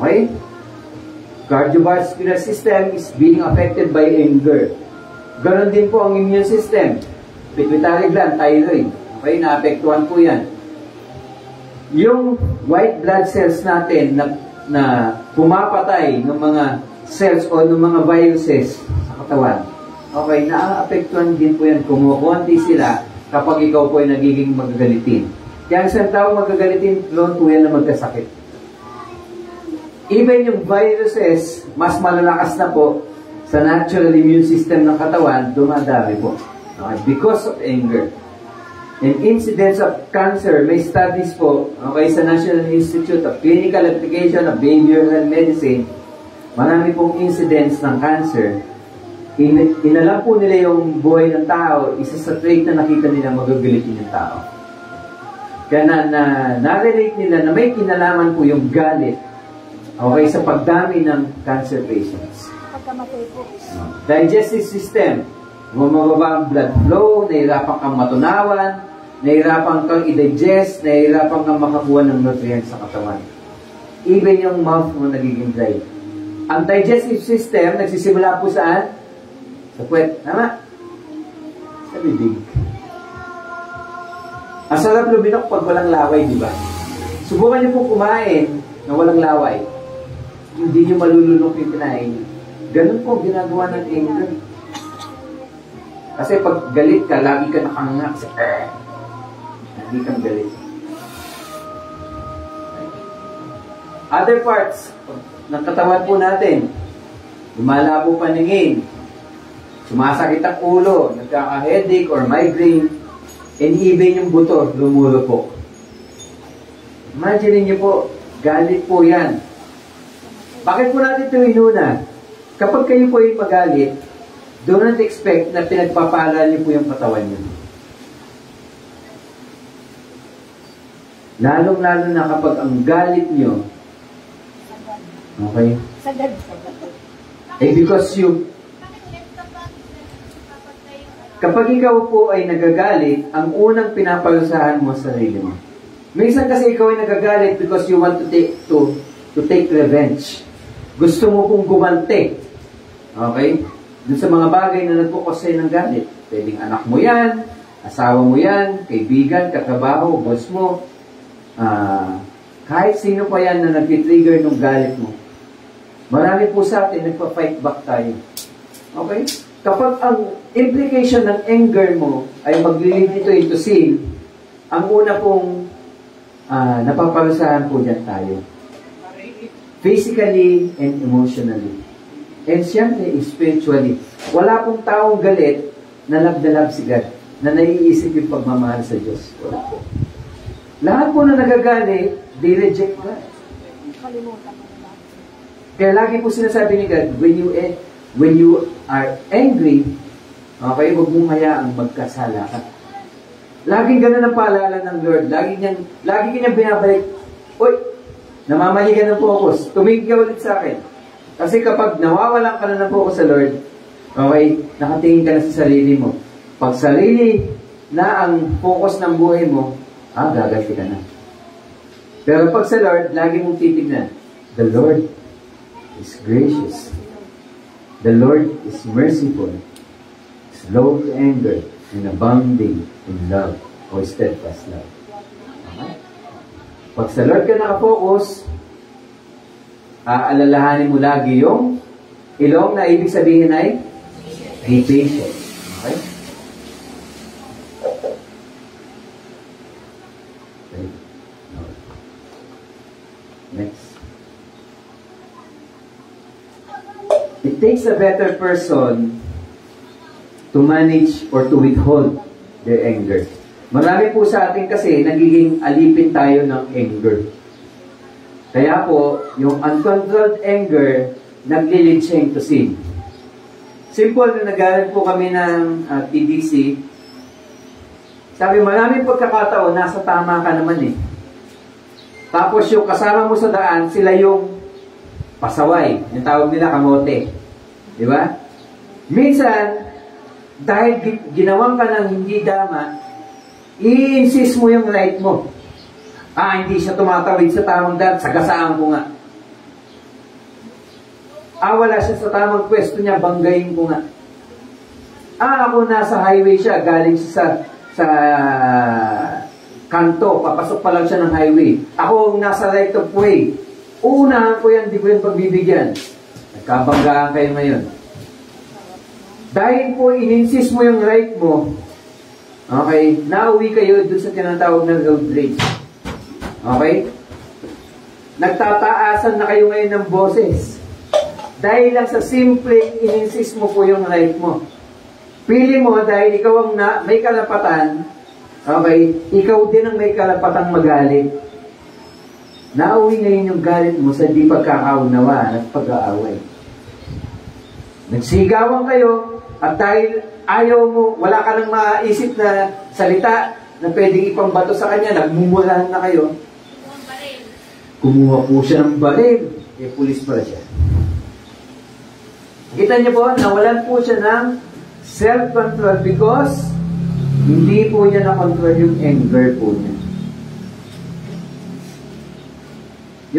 A: Okay? Cardiovascular system is being affected by anger. Ganon din po ang immune system. Pituitary gland, thyroid. Okay, naapektuhan po yan. Yung white blood cells natin na pumapatay ng mga cells o ng mga viruses sa katawan. Okay, naapektuhan din po yan. Kumukunti sila kapag ikaw po ay nagiging magagalitin. Kaya ang isang tao magagalitin, prone po yan na magkasakit. Even yung viruses, mas malalakas na po sa natural immune system ng katawan, dumadami po. Okay? Because of anger. And incidence of cancer, may studies po, okay, sa National Institute of Clinical Application of Behavioral Medicine, marami pong incidence ng cancer. Inalam po nila yung buhay ng tao, isa sa trait na nakita nila magagalitin yung tao. Kaya na-relate nila na may kinalaman po yung galit, okay, sa pagdami ng cancer patients.
B: Pagkamatay po.
A: Digestive system. Bumababa ang blood flow, nahihirapan kang matunawan, nahihirapan kang i-digest, nahihirapan kang makakuha ng nutrients sa katawan. Even yung mouth mo nagiging dry. Ang digestive system, nagsisimula po saan? Sa puwet. Tama? Sa bibig. Ang sarap luminok pag walang laway, di ba? Subukan niyo po kumain na walang laway. Hindi niyo malulunok yung kinain. Ganun po ginagawa ng anger. Kasi pag galit ka, lagi ka nakanganga kasi hindi kang galit. Other parts ng katawan po natin, lumalabo paningin, sumasakit ang ulo, nagkaka-headache or migraine, and even yung buto, lumulupok. Imagine niyo po, galit po yan. Bakit po natin ito inuna? Kapag kayo po ay magalit, do not expect na pinagpapala niyo po yung katawan niyo. Lalong-lalo na kapag ang galit niyo, okay?
B: Sagad.
A: Because kapag ikaw po ay nagagalit, ang unang pinapalusahan mo sa sarili mo. Minsan kasi ikaw ay nagagalit because you want to take revenge. Gusto mo pong gumante. Okay? Doon sa mga bagay na nagkukos sa'yo ng galit. Pwedeng anak mo yan, asawa mo yan, kaibigan, katrabaho, boss mo. Kahit sino pa yan na nag-trigger ng galit mo. Marami po sa atin, nagpa-fight back tayo. Okay? Kapag ang implication ng anger mo ay mag-lead ito into sin, ang una pong napaparusahan po dyan tayo. Physically and emotionally. And siyempre, spiritually. Wala pong taong galit na love na love si God, na naiisip yung pagmamahal sa Diyos. Wala po. Lahat po na nagagalit, they reject God.
B: Kalimutan mo na.
A: Kaya lagi po sinasabi ni God, when you are angry, okay, huwag mong hayaang magkasala ka. Laging ganun ang paalala ng Lord. Lagi kanya binabalik, "Uy, namamaligan ng focus. Tumingin ka ulit sa akin." Kasi kapag nawawalan ka na ng focus sa Lord, okay, nakatingin ka na sa sarili mo. Pag sarili na ang focus ng buhay mo, gagalti ka na. Pero pag sa Lord, lagi mong titignan, the Lord is gracious. The Lord is merciful, slow to anger, and abounding in love, or steadfast love. Okay? Pag sa Lord ka nakafocus, aalalahanin mo lagi yung ilong na ibig sabihin ay be patient. Okay? Next. It takes a better person to manage or to withhold their anger. Marami po sa atin kasi nagiging alipin tayo ng anger. Kaya po, yung uncontrolled anger, nag-lead siya into sin. Simple, na nagalit po kami ng TDC, sabi, maraming pagkakataon, nasa tama ka naman eh. Tapos yung kasama mo sa daan, sila yung pasaway. Yung tawag nila kamote. Di ba? Minsan, dahil ginawang ka ng hindi dama, i-insist mo yung right mo. Hindi siya tumatawid sa tamang daan, sagasaan ko nga. Wala siya sa tamang pwesto niya, banggayin ko nga. Ako nasa highway siya, galing siya sa kanto, papasok pa lang siya ng highway. Ako nasa right of way. Uunahan ko yan, di ko yan pagbibigyan. Nagkabanggaan kayo ngayon. Dahil po, in-insist mo yung right mo, okay, nauwi kayo dun sa tinatawag ng road rage. Okay? Nagtataasan na kayo ngayon ng boses. Dahil lang sa simple, in-insist mo po yung right mo. Pili mo, dahil ikaw ang may kalapatan, okay, ikaw din ang may kalapatang magalit. Nauwi ngayon yung galit mo sa di pagkakaunawa at pag-aaway. Nagsigawan kayo, at dahil ayaw mo, wala ka nang maisip na salita na pwedeng ipambato sa kanya, nagmumurahan na kayo. Kumuha po siya ng baril. Pulis pala siya. Kita niyo po, nawalan po siya ng self-control because hindi po niya na-control yung anger po niya.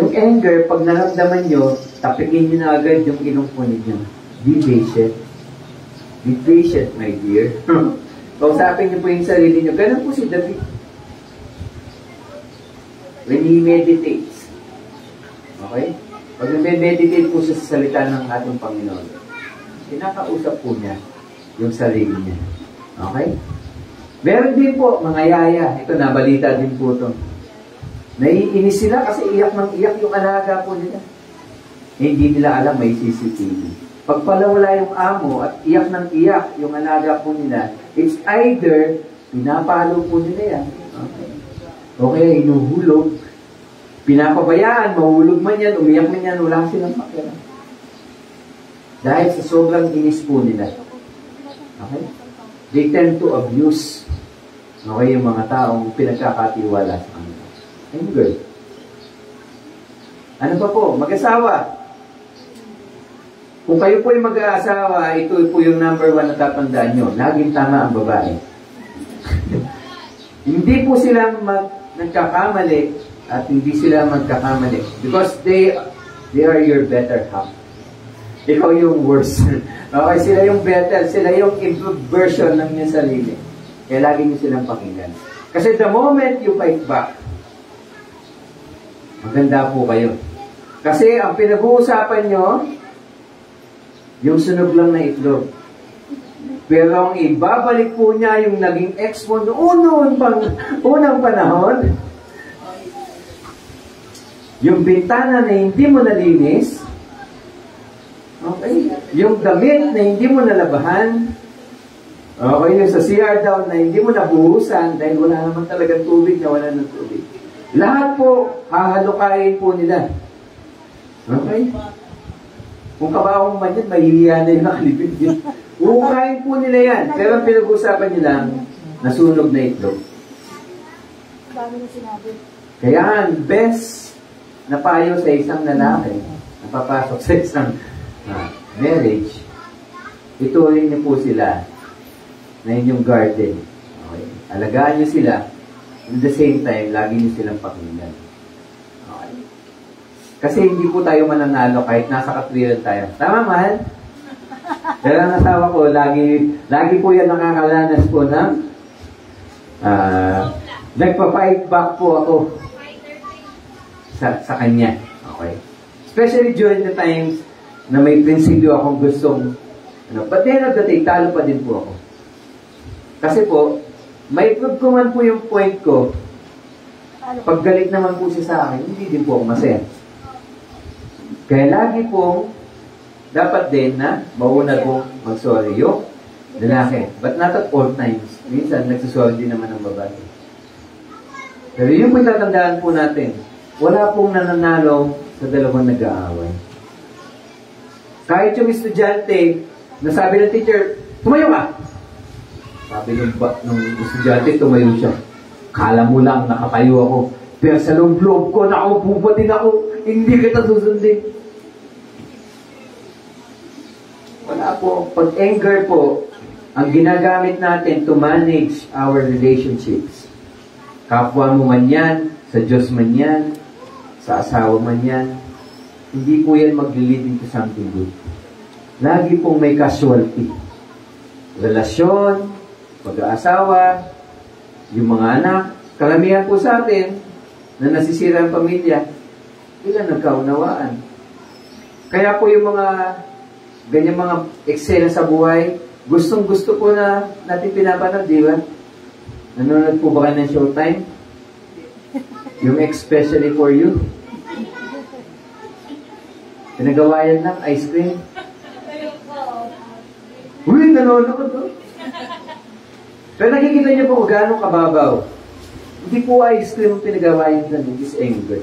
A: Yung anger, pag naramdaman nyo, tapikin nyo na agad yung ilong po ninyo. Be patient. Be patient, my dear. Kausapin niyo po yung sarili niyo. Ganun po si David. When he meditates. Okay? Pag nag-meditate po siya sa salita ng ating Panginoon, kinakausap po niya yung sarili niya. Okay? Meron din po, mga yaya. Ito, nabalita din po ito. Naiinis sila kasi iyak ng iyak yung alaga po nila. Hindi nila alam may CCTV. Pag pala wala yung amo at iyak ng iyak yung alaga po nila, it's either pinapalo po nila yan. Okay. Okay, inuhulog. Pinapabayaan, mahulog man yan, umiyak man yan, wala silang pakira. Dahil sa sobrang inis po nila. Okay? They tend to abuse. Okay, yung mga taong pinagkakatiwala sa kanila. Anger. Ano pa po? Mag-asawa. Kung kayo po yung mag-aasawa, ito po yung number 1 na tatandaan nyo. Laging tama ang babae. Hindi po sila nagkakamali at hindi sila magkakamali. Because they are your better half. Ikaw yung worse. Okay, sila yung better. Sila yung improved version ng inyong sarili. Kaya lagi nyo silang pakinggan. Kasi the moment you fight back, maganda po kayo. Kasi ang pinag-uusapan nyo, yung sunog lang na itlog. Pero ang ibabalik po niya yung naging ex mo noon unang panahon, yung bintana na hindi mo nalinis, okay, yung damit na hindi mo nalabahan, okay, yung sa CR down na hindi mo nabuhusan dahil wala naman talagang tubig na wala ng tubig. Lahat po, hahalukayin po nila. Okay? Kung kabawang man yan, mahihiya na yung nakalipid yun. Uukain po nila yan. Pero pinag-usapan nila, nasunog na itlog.
B: Dami na sinabi.
A: Kaya ang best na payo sa isang lalaki na papasok sa isang marriage, ituloy niyo po sila na inyong garden. Okay? Alagaan niyo sila. At the same time, lagi niyo silang pakinggan. Okay? Kasi hindi po tayo mananalo kahit nasa katwiran tayo. Tama, mahal? Pero ang asawa ko, lagi po yan nakakalanas po ng nagpa-fight back po ako sa kanya. Okay? Especially during the times na may prinsipyo akong gustong but the end of the day, talo pa din po ako. Kasi po, may prove ko man po yung point ko, pag galit naman po siya sa akin, hindi din po ako masaya. Kaya lagi po, dapat din na mauna po mag-sorry yung lalaki. But not at all times. Minsan, nagsasorry din naman ang babae. Pero yung po tatandaan po natin, wala pong nananalo sa dalawang nag-aaway. Kahit yung estudyante, nasabi ng teacher, tumayo ka! Sabi nung estudyante, tumayo siya. Kala mo lang nakatayo ako. Pero sa loob-loob ko, nakaupo pa din ako. Hindi kita susundin. Wala po. Pag anger po, ang ginagamit natin to manage our relationships. Kapwa mo man yan, sa Diyos man yan, sa asawa man yan, hindi po yan mag-lead into something good. Lagi pong may casualty. Relasyon, pag-aasawa, yung mga anak, kalamihan po sa atin na nasisira ang pamilya, ilan nagkaunawaan. Kaya po yung mga ganyan mga eksena sa buhay, gustong-gusto po na natin pinapanood, di ba? Nanonood po ba kayo ng Showtime? Yung especially for you. Pinagawayan ng ice cream. Uy, nanonood to. Pero nakikita niyo po gaano kababaw. Hindi po ice cream ang pinagawayan doon. It is anger.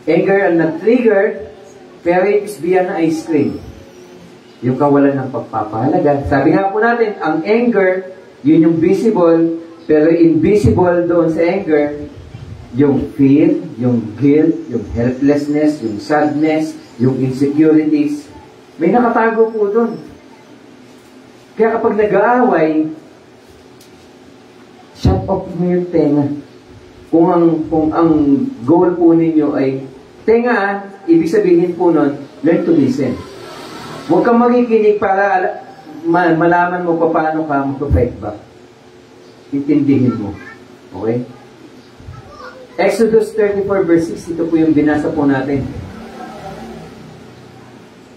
A: Anger ang nag-trigger, pero it is beyond ice cream. Yung kawalan ng pagpapahalaga. Sabi nga po natin, ang anger, yun yung visible, pero invisible doon sa anger, yung fear, yung guilt, yung helplessness, yung sadness, yung insecurities. May nakatago po doon. Kaya kapag nag-aaway, shut off mo yung tenga. Kung ang goal po ninyo ay tenga, ibig sabihin po nun, learn to listen. Huwag kang makikinig para malaman mo paano ka mag-fight back. Intindihin mo. Okay? Exodus 34 verse 6, ito po yung binasa po natin.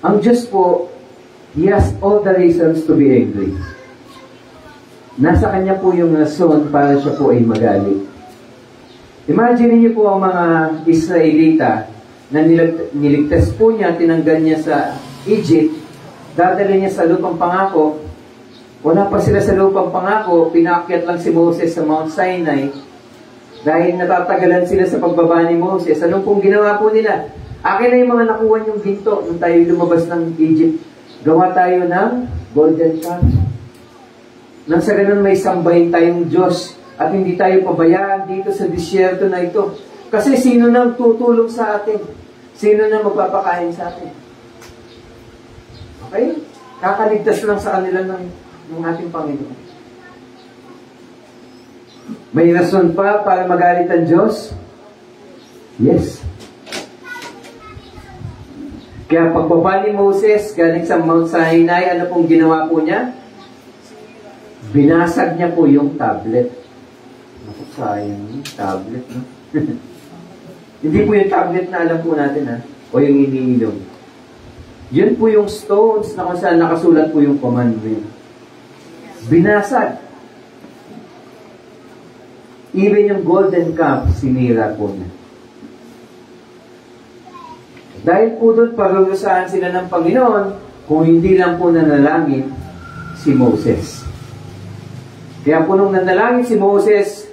A: Ang Diyos po, He has all the reasons to be angry. Nasa kanya po yung rason para siya po ay magalit. Imagine niyo po ang mga Israelita na niligtas po niya, tinanggal niya sa Egypt, dadali niya sa lupang pangako. Wala pa sila sa lupang pangako, pinaakyat lang si Moses sa Mount Sinai dahil natatagalan sila sa pagbaba ni Moses. Anong pong ginawa po nila? Akin na yung mga nakuha niyong ginto nung tayo lumabas ng Egypt. Gawa tayo ng golden calf. Nang sa ganun may sambahin tayong Diyos at hindi tayo pabayaan dito sa disyerto na ito. Kasi sino nang tutulong sa atin? Sino nang magpapakain sa atin? Okay? Kakaligtas lang sa kanila ng ating Panginoon. May rason pa para magalit ang Diyos? Yes. Kaya pagbaba ni Moses galing sa Mount Sinai, ano pong ginawa po niya? Binasag niya po yung tablet. Naku, sayang yung tablet, no? Hindi po yung tablet na alam po natin, ha? O yung iniinom. Yun po yung stones na kung saan nakasulat po yung commandment. Binasag. Even yung golden calf, sinira po niya. Dahil po doon, parurusahan sila ng Panginoon, kung hindi lang po nanalangin si Moses. Kaya po nung nanalangin si Moses,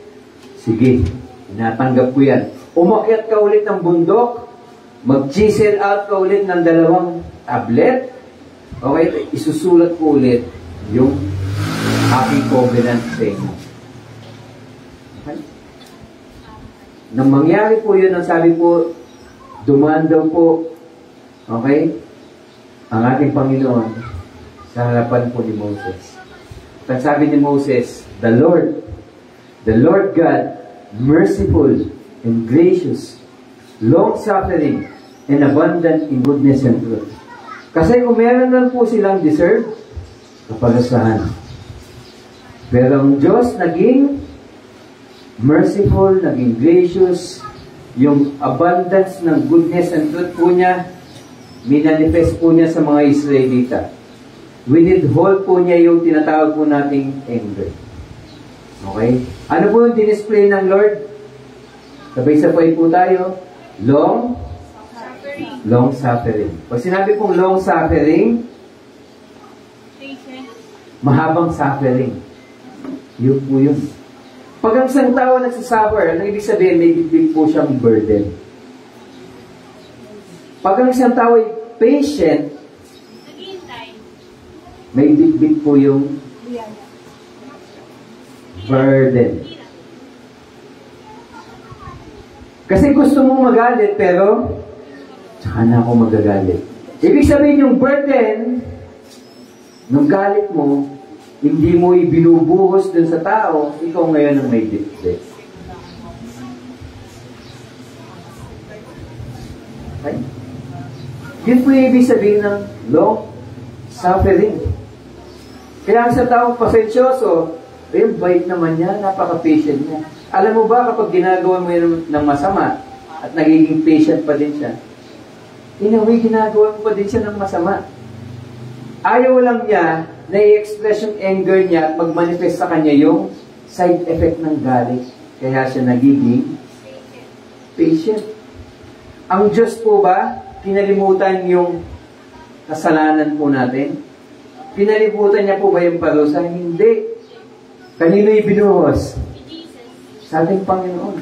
A: sige, natanggap ko yan. Umakyat ka ulit ng bundok, mag-chisel out ka ulit ng 2 tablet, okay, isusulat ko ulit yung aking covenant sa inyo. Okay? Nang mangyari po yun, ang sabi po, dumaan daw po, okay, ang ating Panginoon sa harapan po ni Moses. At sabi ni Moses, the Lord God, merciful and gracious, long-suffering, and abundant in goodness and truth. Kasi kung meron lang po silang deserve, kapalusahan. Pero ang Diyos naging merciful, naging gracious, yung abundance ng goodness and truth po niya, minanifest po niya sa mga Israelita. Winidhold po niya yung tinatawag po nating anger. Okay? Ano po yung dinisplay ng Lord? Sabay-sabay po tayo. Long suffering. Pag sinabi pong long suffering, mahabang suffering. Yun po yun. Pag ang isang tao nagsasuffer, ano ibig sabihin? May big po siyang burden. Pag ang isang tao ay patient, may big po yung burden. Kasi gusto mong magalit, pero saka na ako magagalit. Ibig sabihin yung burden ng galit mo, hindi mo ibinubuhos dun sa tao, ikaw ngayon ang may dikdik. Okay? Yun po yung ibig sabihin ng long suffering. Kaya ang sa taong pasensyoso, ayun, bait naman niya, napaka-patient niya. Alam mo ba, kapag ginagawa mo yun ng masama, at nagiging patient pa din siya, in a way, ginagawa mo pa din siya ng masama. Ayaw lang niya na i-express yung anger niya at mag-manifest sa kanya yung side effect ng galit. Kaya siya nagiging patient. Ang Diyos po ba, kinalimutan yung kasalanan po natin? Pinalimutan niya po ba yung parusa? Hindi. Kanino ibinuhos? Sa ating Panginoon.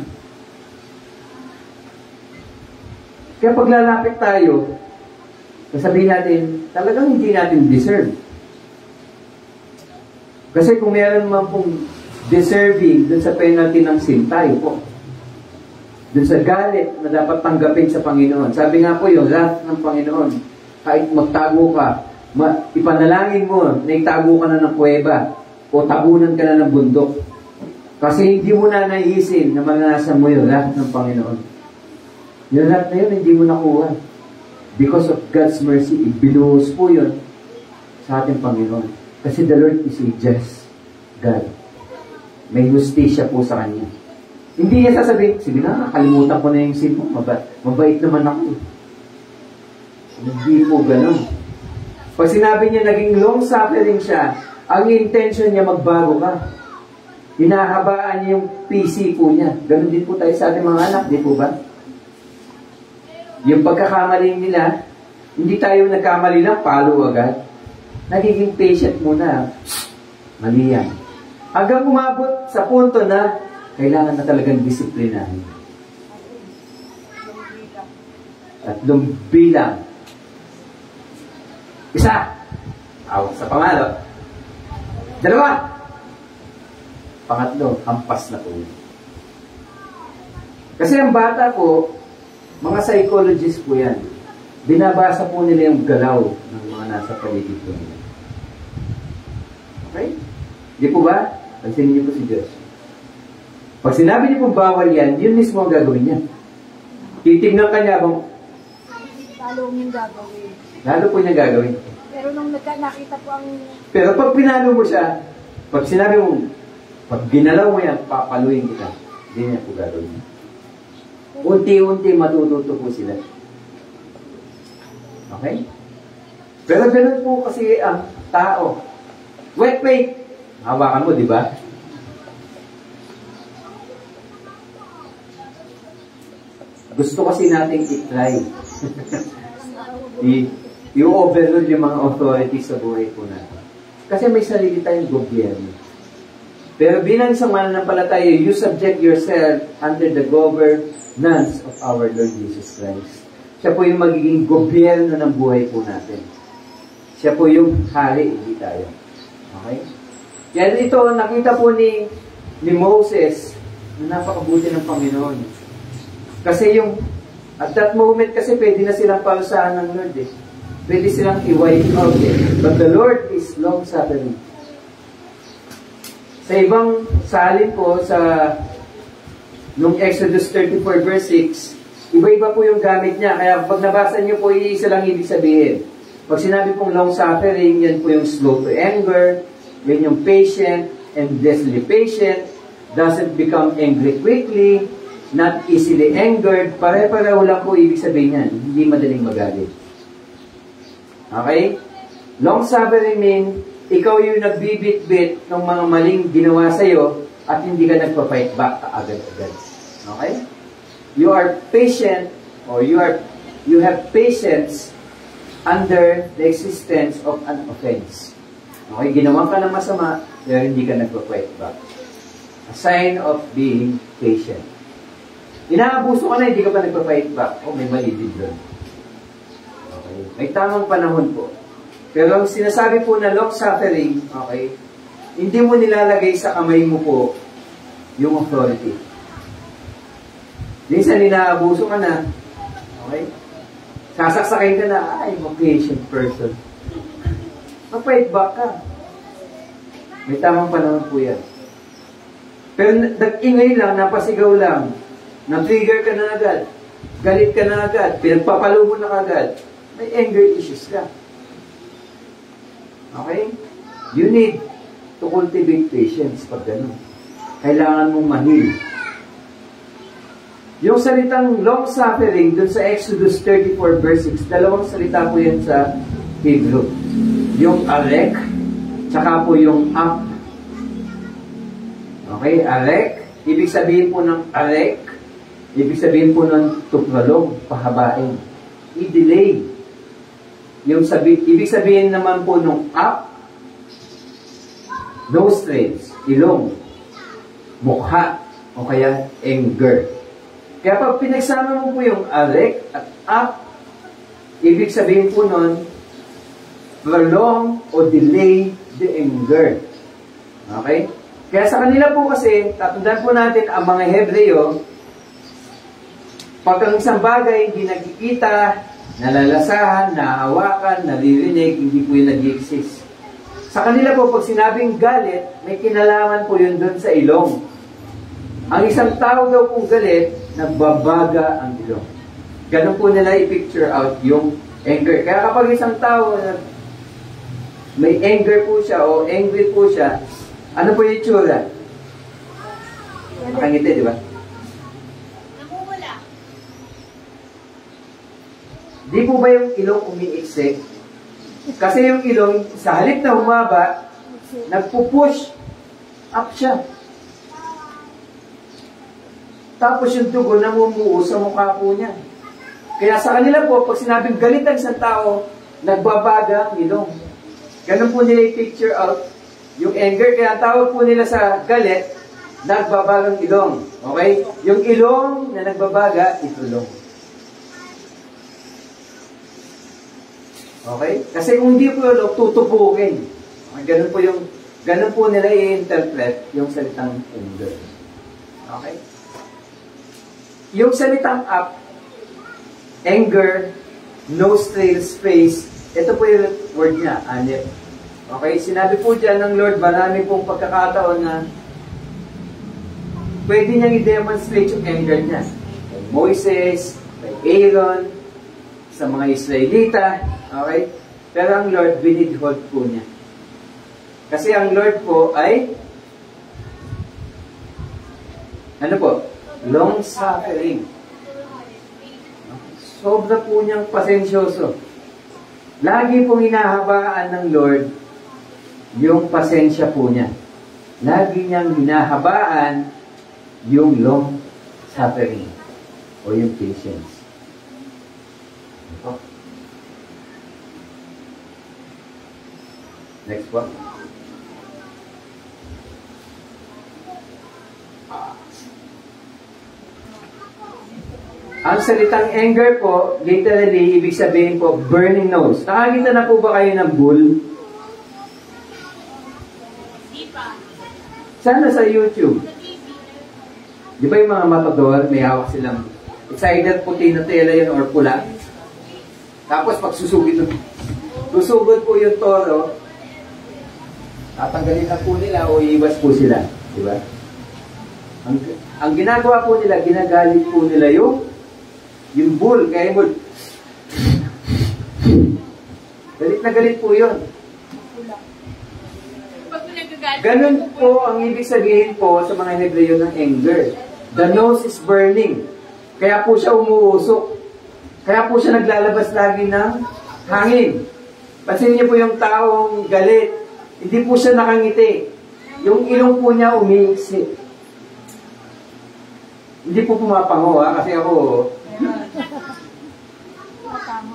A: Kaya pag lalapit tayo, sasabihin natin, talagang hindi natin deserve. Kasi kung meron man pong deserving dun sa penalty ng sin, tayo po. Dun sa galit na dapat tanggapin sa Panginoon. Sabi nga po yung wrath ng Panginoon. Kahit magtago ka, ipanalangin mo na itago ka na ng kuweba o tabunan ka na ng bundok. Kasi hindi mo na naiisin na maranasan mo yung wrath ng Panginoon. Yung wrath na yun, hindi mo nakuha. Because of God's mercy, ibinuhos po yun sa ating Panginoon. Kasi the Lord is a just God. May justisya po sa Kanya. Hindi niya sasabihin, sige na, kalimutan ko na yung sin mo. Mabait naman ako. Hindi po ganun. Pag sinabi niya naging long suffering siya, Ang intention niya magbago ka. Hinahabaan niya yung PC po niya. Ganun din po tayo sa ating mga anak, di po ba? Yung pagkakamali nila, hindi tayo nagkamali lang, palo agad. Nagiging patient muna. Mali yan. Hanggang umabot sa punto na kailangan na talagang disiplinahin. Tatlong bilang. Isa. Awag sa pangalo. Dalawa. Pangatlo, hampas na po. Kasi ang bata po, mga psychologist po yan. Binabasa po nila yung galaw ng mga nasa paligid po nila. Okay? Di po ba? Pansinin niyo po si Diyos. Pag sinabi niyo po bawal yan, yun mismo ang gagawin niya. Titignan ka niya kung
B: Lalo yung gagawin.
A: lalo po niya gagawin.
B: Pero nung nakita po ang...
A: Pero pag pinalo mo siya, pag sinabi mo, pag ginalaw mo yan, papaluin kita. Hindi niya po gagawin. Unti-unti matututo po sila. Okay? Pero ganun po kasi ang tao. Wait. Hawakan mo, di ba? Gusto kasi nating i-try. I-overload yung mga authorities sa buhay po natin. Kasi may sarili tayong gobyerno. Pero bilang isang mananampalataya, you subject yourself under the governance of our Lord Jesus Christ. Siya po yung magiging gobyerno ng buhay po natin. Siya po yung hari, hindi tayo. Okay? Yan ito, nakita po ni Moses na napakabuti ng Panginoon. Kasi yung, at that moment kasi pwede na silang parusahan ng Lord eh. Pwede silang i-wipe out eh. But the Lord is long-suffering. Sa ibang salin po, sa nung Exodus 34 verse 6, iba-iba po yung gamit niya. Kaya pag nabasa niyo po, iisa lang ibig sabihin. Pag sinabi pong long-suffering, yan po yung slow to anger, yan yung patient, endlessly patient, doesn't become angry quickly, not easily angered, pare-pareho lang po ibig sabihin yan. Hindi madaling magalit. Okay? Long-suffering mean, ikaw yung nagbibit-bit ng mga maling ginawa sa'yo at hindi ka nagpa-fight back agad-agad. Okay? You are patient or you have patience under the existence of an offense. Okay? Ginawa ka ng masama pero hindi ka nagpa-fight back. A sign of being patient. Inaabuso ka na, hindi ka pa nagpa-fight back. Oh, may mali din doon. Okay. May tamang panahon po. Pero ang sinasabi po na long-suffering, okay, hindi mo nilalagay sa kamay mo po yung authority. Minsan, inaabuso ka na, okay, sasaksakay ka na, I'm a patient person. Mag-fight back ka. May tamang panahon po yan. Pero nag-ingay lang, napasigaw lang, na-trigger ka na agad, galit ka na agad, pinagpapalo mo na agad, may anger issues ka. Okay? You need to cultivate patience pag gano'n. Kailangan mong mahil. Yung salitang long-suffering dun sa Exodus 34 verse 6, dalawang salita po yan sa Hebrew. Yung arek, tsaka po yung up. Okay? Arek, ibig sabihin po ng arek, ibig sabihin po ng tukralog, pahabain. I-delay. Ibig sabihin naman po nung up, nostrils, ilong, mukha, o kaya anger. Kaya pag pinagsama mo po yung arek at up, ibig sabihin po nun, prolong o delay the anger. Okay? Kaya sa kanila po kasi, tatandaan po natin ang mga Hebreo, pag ang isang bagay hindi nagkikita, nalalasahan, nahawakan, naririnig, hindi po yun nag-exist. Sa kanila po, pag sinabing galit, may kinalaman po yun doon sa ilong. Ang isang tao daw pong galit, nagbabaga ang ilong. Ganun po nila i-picture out yung anger. Kaya kapag isang tao may anger po siya o angry po siya, ano po yung itsura? Nakangiti, di ba? Di po ba yung ilong umiiksik? Kasi yung ilong, sa halip na humaba, Nagpo-push up siya. Tapos yung dugo namumuo sa mukha po niya. Kaya sa kanila po, pag sinabing galit ang isang tao, nagbabaga ang ilong. Ganun po nila i-picture out yung anger. Kaya ang tawag po nila sa galit, nagbabagang ilong. Okay? Yung ilong na nagbabaga, itulong. Okay? Kasi kung hindi po ilong, tutupukin. Ganun po nila i-interpret yung salitang anger. Okay? Yung salitang up, anger, nose, tail, space, ito po yung word niya, anip. Okay? Sinabi po dyan ng Lord, marami pong pagkakataon na pwede niyang i-demonstrate yung anger niya. Kay Moises, kay Aaron, sa mga Israelita, okay? Pero ang Lord, binidhold po niya. Kasi ang Lord po ay, ano po? Long-suffering. Sobra po niyang pasensyoso. Lagi pong hinahabaan ng Lord yung pasensya po niya. Lagi niyang hinahabaan yung long suffering o yung patience. Oh. Next one. Ang salitang anger po, literally, ibig sabihin po, burning nose. Nakakita na po ba kayo ng bull?
C: Di pa.
A: Sana sa YouTube. Di ba yung mga matador, may hawak silang, it's either puti na tela yun or pula. Tapos pag susugod po yung toro, tatanggalin na po nila o iiwas po sila. Di ba? Ang ginagawa po nila, ginagalit po nila yung bull, kaya yung bull. Galit na galit po yun. Ganun po ang ibig sabihin po sa mga Hebreo ng anger. The nose is burning. Kaya po siya umuusok. Kaya po siya naglalabas lagi ng hangin. Pansin niyo po yung taong galit. Hindi po siya nakangiti. Yung ilong po niya umiiksi. Hindi po pumapango kasi ako.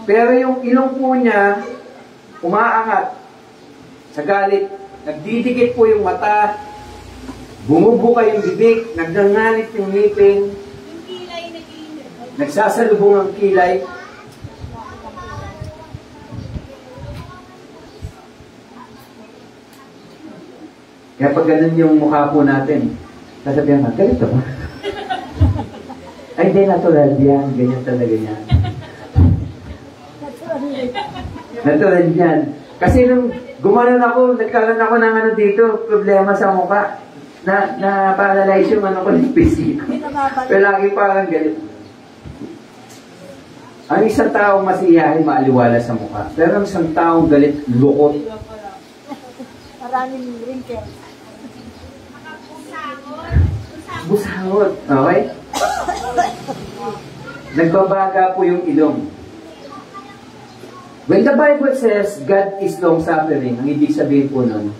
A: Pero yung ilong po niya umaangat sa galit. Nagdidikit po yung mata. Bumubuka yung bibig. Nagnangalit yung ngipin.
C: Yung kilay nag-iinit.
A: Nagsasalubong ang kilay. Kaya pag ganun yung mukha po natin, sasabihan ka, galit ba? Ay, hindi, natural yan. Ganyan talaga yan. Natural yan. Kasi nung gumanon ako, nagkaroon ako ng ano dito, problema sa mukha. Na-paralyze yung ano ko ng PC. Pero lagi parang galit. Ang isang taong masiyahin, maaliwala sa mukha. Pero ang isang taong galit, lukot.
B: Maraming wrinkles.
A: Busangot. Okay? Nagbabaga po yung ilong. When the Bible says God is long-suffering, ang ibig sabihin po nun,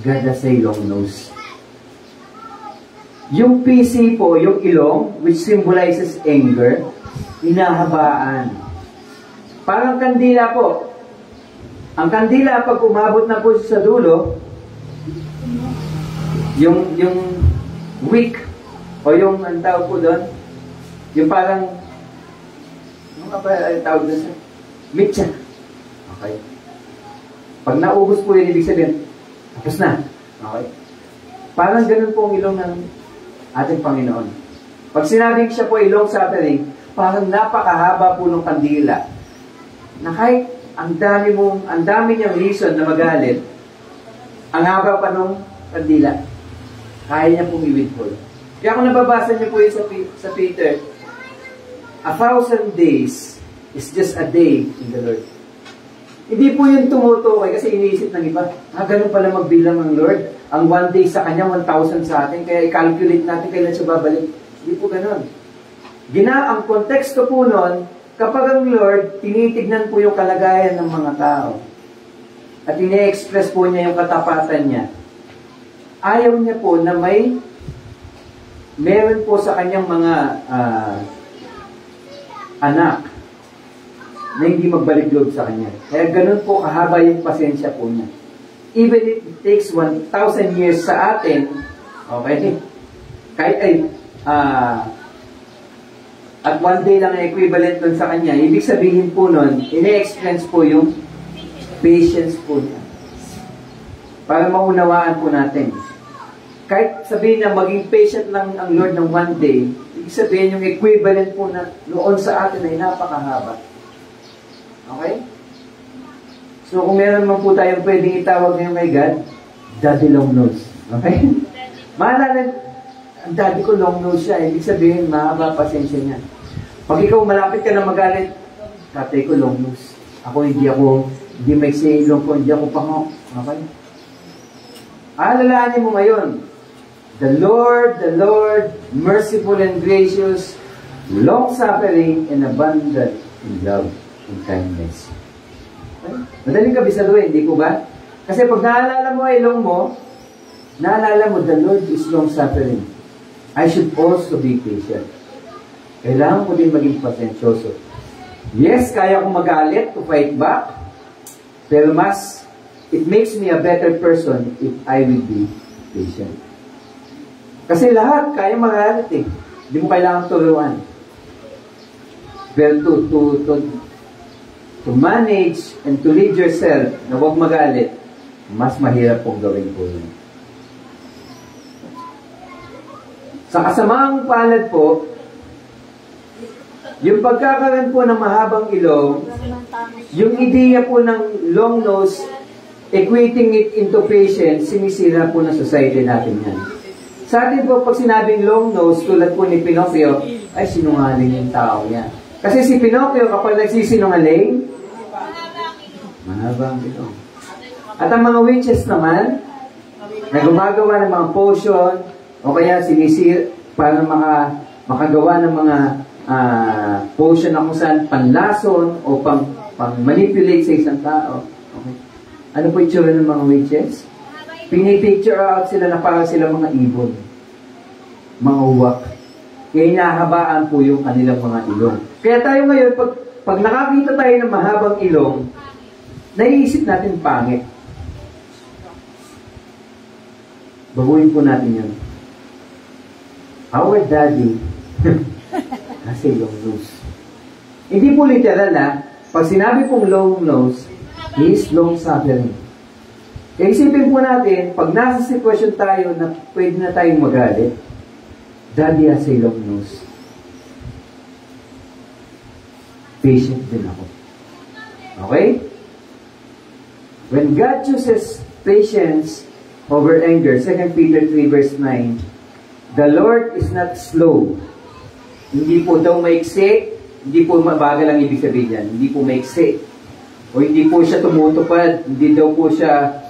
A: God has a long nose. Yung PC po, yung ilong, which symbolizes anger, hinahabaan. Parang kandila po. Ang kandila, pag umabot na po sa dulo, yung wick, o yung, ang tawag po doon, yung parang, ano nga ba tawag doon sa? Mitya. Okay. Pag naubos po yun, ibig sabihin, tapos na. Okay. Parang ganun po ang ilong ng ating Panginoon. Pag sinabing siya po ay long-suffering, parang napakahaba po ng kandila. Na kahit ang dami niyang reason na magalit, ang haba pa ng kandila, kaya niya pong i-withhold. Kaya kung nababasa niyo po yun sa Peter, 1,000 days is just a day in the Lord. Hindi po yun tumutukoy kasi iniisip ng iba, ganun pala magbilang ng Lord. Ang 1 day sa Kanya, 1,000 sa atin, kaya i-calculate natin kailan siya babalik. Hindi po ganun. Ang konteksto po nun, kapag ang Lord, tinitignan po yung kalagayan ng mga tao. At ini-express po niya yung katapatan niya. ayaw niya po na meron po sa kanyang mga anak na hindi magbalik loob sa kanya. Kaya ganun po kahaba yung pasensya po niya. Even if it takes 1,000 years sa atin, okay, kahit at one day lang equivalent nun sa kanya, ibig sabihin po nun, ine-experience po yung patience po niya. Para maunawaan po natin. Kahit sabihin na maging patient lang ang Lord ng one day, ibig sabihin yung equivalent po na noon sa atin ay napakahaba. Okay? So kung meron man po tayong pwedeng itawag ngayon kay God, Daddy Long Nose. Okay? Maalala, ang daddy ko long nose siya. Ibig sabihin, mahaba pasensya niya. Pag ikaw malapit ka na magalit, tatay ko long nose. Hindi maiksi ilong ko, hindi ako pangok. Okay? Alalahanin mo ngayon, the Lord, merciful and gracious, long-suffering and abundant in love and kindness. Okay? Madaling kabisaduhin, hindi ko ba? Kasi pag naalala mo ay ilong mo, naalala mo, the Lord is long-suffering. I should also be patient. Kailangan ko din maging pasensyoso. Yes, kaya kong magalit to fight back, pero it makes me a better person if I will be patient. Kasi lahat, kaya magalit eh. Hindi mo kailangan turuan. Pero to manage and to lead yourself na huwag magalit, mas mahirap pong gawin po yun. Sa kasamaang palad po, yung pagkakaroon po ng mahabang ilong, yung ideya po ng long nose, equating it into patience, sinisira po ng society natin yan. Sa atin po, pag sinabing long nose, tulad po ni Pinocchio, ay sinungaling yung tao yan. Kasi si Pinocchio, kapag nagsisinungaling, mahabang ilong. At ang mga witches naman, na gumagawa ng mga potion, o kaya sinisir para makagawa ng mga potion na kung saan panlason o pang-manipulate sa isang tao. Okay. Ano po itsura ng mga witches? Pinipicture out sila na parang sila mga ibon. Mga uwak. Kaya inahabaan po yung kanilang mga ilong. Kaya tayo ngayon, pag nakakita tayo ng mahabang ilong, naiisip natin pangit. Baguhin po natin yun. Our daddy kasi long nose. Hindi po literal na, pag sinabi pong long nose, he is long suffering. Kaya isipin po natin, pag nasa sitwasyon tayo na pwede na tayong magalit, daddy has a long nose. Patient din ako. Okay? When God chooses patience over anger, 2 Peter 3 verse 9, the Lord is not slow. Hindi po daw maiksi, hindi po mabagal ang ibig sabihin yan. Hindi po maiksi. O hindi po siya tumutupad, hindi daw po siya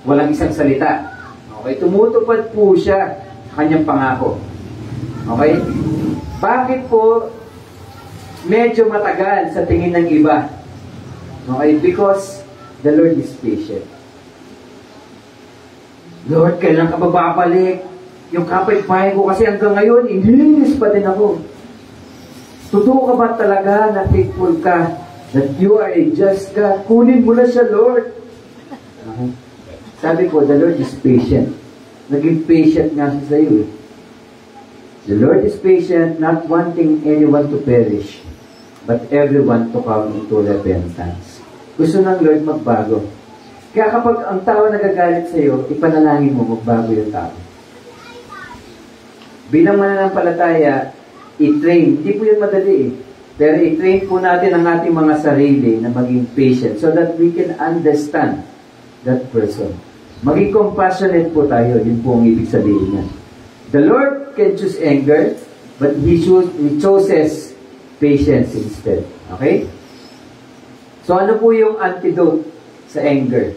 A: walang isang salita. Okay? Tumutupad po siya sa kanyang pangako. Okay? Bakit po medyo matagal sa tingin ng iba? Okay? Because the Lord is patient. Lord, kailan ka babalik? Yung kapitbahay ko kasi hanggang ngayon, inilis pa din ako. Totoo ka ba talaga na faithful ka? That you are a just God? Kunin mo na siya, Lord. Okay. Sabi ko, the Lord is patient. Naging patient nga siya sa iyo. The Lord is patient, not wanting anyone to perish, but everyone to come into repentance. Gusto ng Lord magbago. Kaya kapag ang tao nagagalit sa iyo, ipanalangin mo, magbago yung tao. Bilang mananampalataya, i-train. Hindi po yun madali eh. Pero i-train po natin ang ating mga sarili na maging patient so that we can understand that person. Maging compassionate po tayo. Yun po ang ibig sabihin niya. The Lord can choose anger, but He chooses patience instead. Okay? So ano po yung antidote sa anger?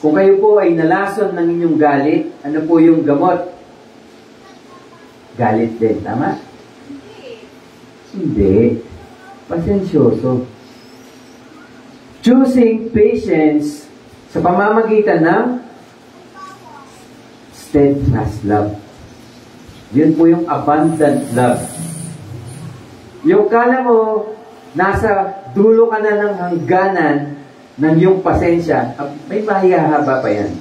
A: Kung kayo po ay nalason ng inyong galit, ano po yung gamot? Galit din, tama? Hindi. Pasensyoso. Choosing patience sa pamamagitan ng steadfast love. Yun po yung abundant love. Yung kala mo, nasa dulo ka na ng hangganan ng iyong pasensya, may mahihaba pa yan.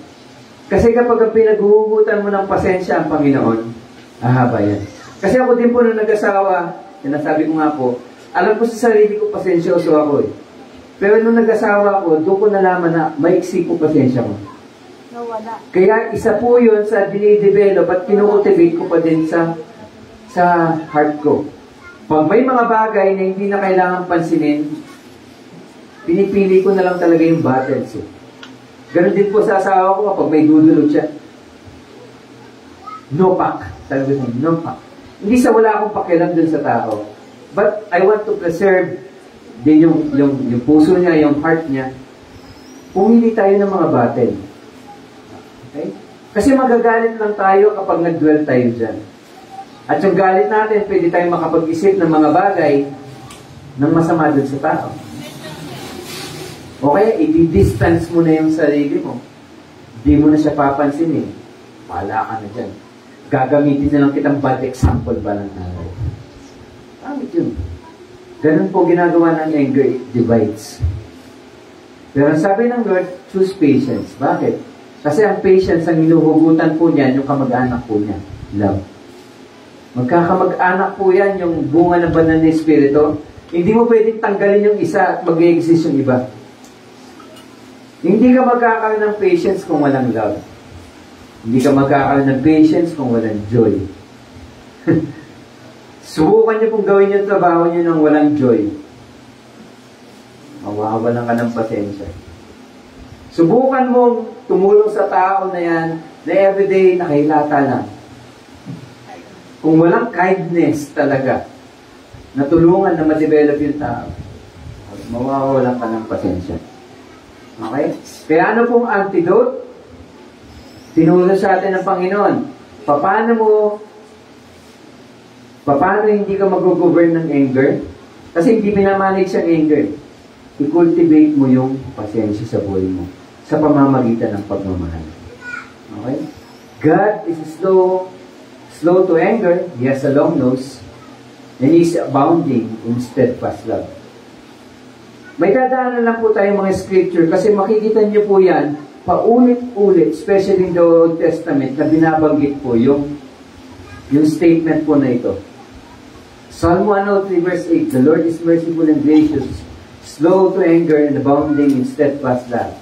A: Kasi kapag pinaghuhugutan mo ng pasensya ang Panginoon, hahaba yan. Kasi ako din po nung nag-asawa, sinasabi ko nga po, alam ko sa sarili ko, pasensyoso ako eh. Pero nung nag-asawa ko, doon ko nalaman na maiksi po pasensya ko.
B: Nawala.
A: Kaya isa po yun sa dinidevelop at kinukultivate ko pa din sa heart ko. Pag may mga bagay na hindi na kailangan pansinin, pinipili ko na lang talaga yung battles. Ganon din po sa asawa ko kapag may dudulog siya. No pack. Talaga siya, no pack. Hindi sa wala akong pakialam dun sa tao. But I want to preserve din yung puso niya, yung heart niya. Pumili tayo ng mga battle. Okay? Kasi magagalit lang tayo kapag nag-dwell tayo dyan. At yung galit natin, pwede tayong makapag-isip ng mga bagay ng masama dun sa tao. O kaya, i-distance mo na yung sarili mo. Hindi mo na siya papansinin. Pala ka na dyan. Gagamitin na lang kitang bad example ba ng tao. Pangit yun. Ganun po ginagawa ng anger, it divides. Pero sabi ng Lord, choose patience. Bakit? Kasi ang patience, ang hinuhugutan po niyan, yung kamag-anak po niya. Love. Magkakamag-anak po yan, yung bunga ng banal na Espiritu. Hindi mo pwedeng tanggalin yung isa at mag-exist yung iba. Hindi ka magkakaroon ng patience kung walang love. Hindi ka magkakaroon ng patience kung walang joy. Subukan niyo pong gawin yung trabaho niyo ng walang joy. Mawawalan ka ng pasensya. Subukan mong tumulong sa tao na yan na everyday nakahilata lang. Kung walang kindness talaga, natulungan na ma-develop yung tao, mawawalan ka ng pasensya. Okay? Kaya ano pong antidote? Tinulong sa atin ng Panginoon. Paano hindi ka mag-govern ng anger? Kasi hindi minamanage ang anger. I-cultivate mo yung pasensya sa buhay mo sa pamamagitan ng pagmamahal. Okay? God is slow to anger. He has a long nose. And He is abounding in steadfast love. May dadaanan lang po tayong mga scripture kasi makikita niyo po yan paulit-ulit, especially in the Old Testament, na binabanggit po yung statement po na ito. Psalm 103 verse 8, the Lord is merciful and gracious, slow to anger and abounding in steadfast love.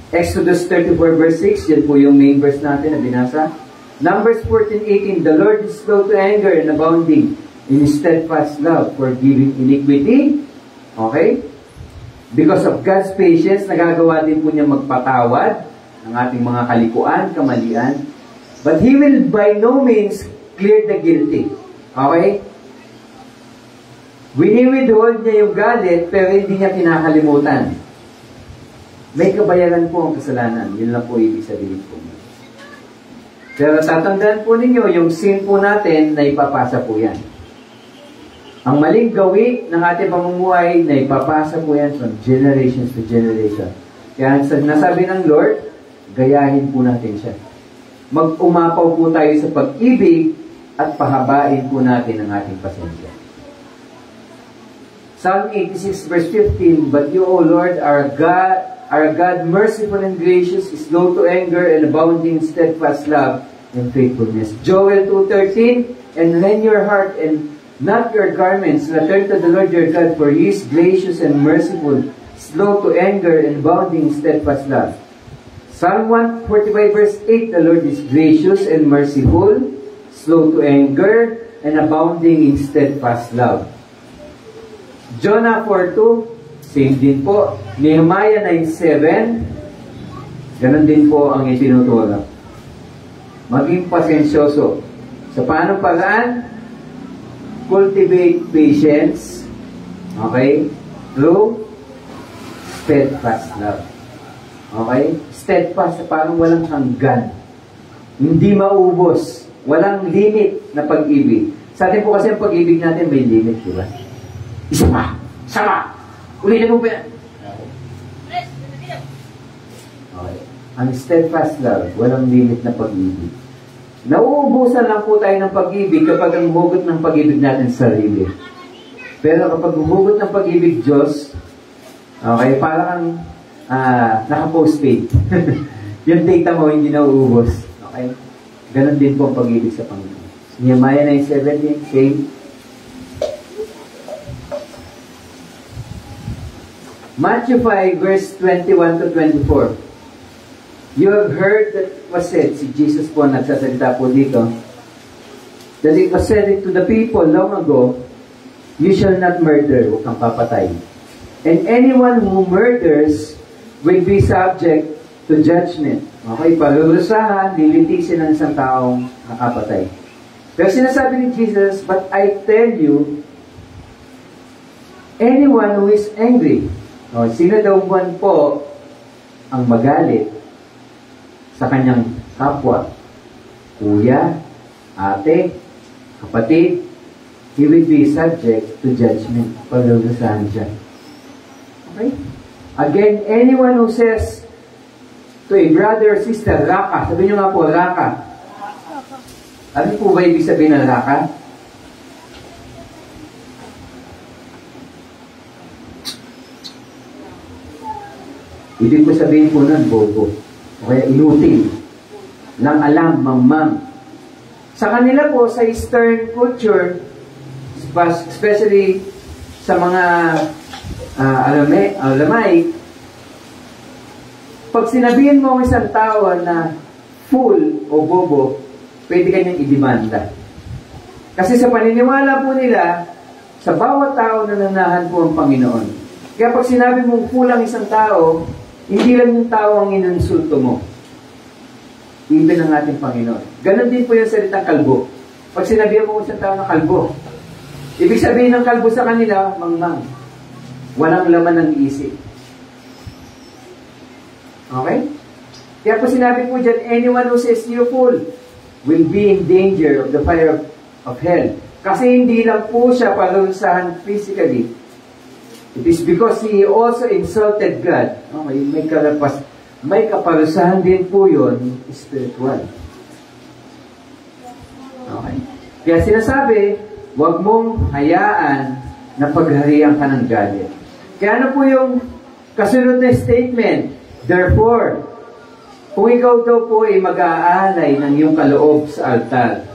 A: Exodus 34 verse 6, yan po yung main verse natin na binasa. Numbers 14:18, the Lord is slow to anger and abounding in steadfast love, forgiving iniquity. Okay? Because of God's patience, nagagawa din po niya magpatawad ng ating mga kalikuan, kamalian. But He will by no means clear the guilty. Okay? Wini-withhold niya yung galit, pero hindi niya kinakalimutan. May kabayaran po ang kasalanan. Yun lang po ibig sabihin po. Pero tatandaan po ninyo, yung sin po natin, na ipapasa po yan. Ang maling gawi ng ating pamumuhay, na ipapasa po yan from generations to generation. Kaya nasabi ng Lord, gayahin po natin siya. Mag-umapaw po tayo sa pag-ibig at pahabain po natin ang ating pasensya. Psalm 86 verse 15, but you, O Lord, are God merciful and gracious, slow to anger and abounding in steadfast love and faithfulness. Joel 2:13, and rend your heart and not your garments. Return to the Lord your God, for He is gracious and merciful, slow to anger and abounding in steadfast love. Psalm 145 verse 8, the Lord is gracious and merciful, slow to anger, and abounding in steadfast love. Jonah 4:2, same din po. Nehemiah 9:7, ganun din po ang itinuturo. Maging pasensyoso. Sa paanong paraan? Cultivate patience, okay, through steadfast love. Okay? Steadfast, parang walang hanggan. Hindi maubos. Walang limit na pag-ibig. Sa atin po kasi ang pag-ibig natin may limit, di ba? Isa pa! Ulitin mo pa yan. Okay. Ang steadfast love, walang limit na pag-ibig. Nauubusan lang po tayo ng pag-ibig kapag ang hugot ng pag-ibig natin sa sarili. Pero kapag hugot ng pag-ibig Diyos, okay, parang naka-postpaid. Yung data mo hindi nauubos. Okay? Ganon din po ang pag-ibig sa Panginoon. Nehemiah 9:17, same. Matthew 5, verse 21 to 24. You have heard that it was said, si Jesus po nagsasalita po dito, that it was said to the people long ago, you shall not murder, huwag kang papatay. And anyone who murders will be subject to judgment. Okay, parurusahan, lilitisin ng isang taong nakapatay. Pero sinasabi ni Jesus, but I tell you, anyone who is angry, sino daw man po ang magalit sa kanyang kapwa, kuya, ate, kapatid, he will be subject to judgment. Parurusahan siya. Okay? Again, anyone who says to a brother or sister, raka, sabi nyo nga po, raka. Ano po ba ibig sabihin ng raka? Ibig ko sabihin po nun, bobo. O kaya inutil. Lang alam, mamang. Sa kanila po, sa Eastern culture, especially sa mga alamay, pag sinabihin mo ang isang tao na fool o bobo, pwede kanyang idemanda. Kasi sa paniniwala po nila, sa bawat tao nananahan po ang Panginoon. Kaya pag sinabi mong fool ang isang tao, hindi lang yung tao ang inunsulto mo. Even ang ating Panginoon. Ganon din po yung salitang kalbo. Pag sinabihan mo isang tao na kalbo, ibig sabihin ng kalbo sa kanila, mangmang. Walang laman ng isip. Okay? Kaya po sinabi po dyan, anyone who says you fool will be in danger of the fire of hell. Kasi hindi lang po siya palurusahan physically. It is because he also insulted God. May kaparusahan din po yun, spiritual. Okay? Kaya sinasabi, huwag mong hayaan na pagharihan ka ng galit. Kaya ano po yung kasunod na statement? Therefore, kung ikaw daw po ay mag-aalay ng iyong kaloob sa altar,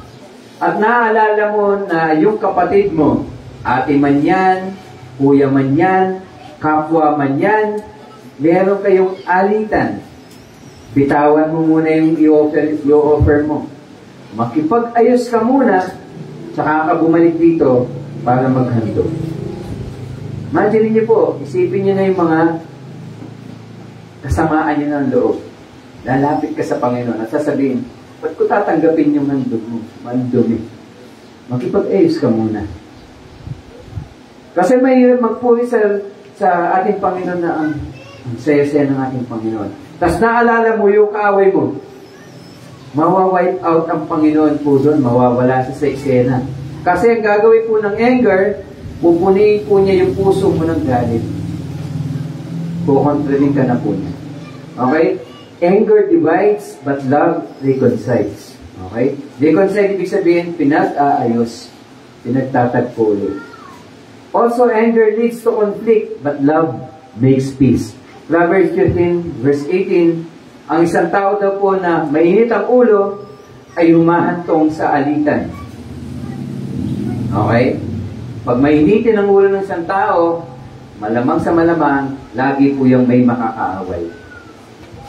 A: at naaalala mo na yung kapatid mo, ate man yan, kuya man yan, kapwa man yan, meron kayong alitan, bitawan mo muna yung i-offer mo. Makipag-ayos ka muna, tsaka ka bumalik dito para maghandog. Imagine niyo po, isipin niyo na yung mga kasamaan niyo ng loob. Lalapit ka sa Panginoon at sasabihin, ba't ko tatanggapin yung handog mo? Mandumi. Makipag-ayos ka muna. Kasi may magpuri sa ating Panginoon na ang saya-saya ng ating Panginoon. Tapos naalala mo yung kaaway mo. Mawawipe out ang Panginoon po doon. Mawawala siya sa eksena. Kasi ang gagawin po ng anger, pupuniin po niya yung puso mo ng galit. Kukontrolin ka na po niya. Okay? Anger divides, but love reconciles. Okay? Reconcile, ibig sabihin, pinag-aayos. Pinagtatagpo ulit. Also, anger leads to conflict, but love makes peace. Proverbs 15, verse 18, ang isang tao daw po na mainit ang ulo ay humahantong sa alitan. Okay? Pag mainitin ang ulo ng isang tao, malamang sa malamang, lagi po yung may makakaaway.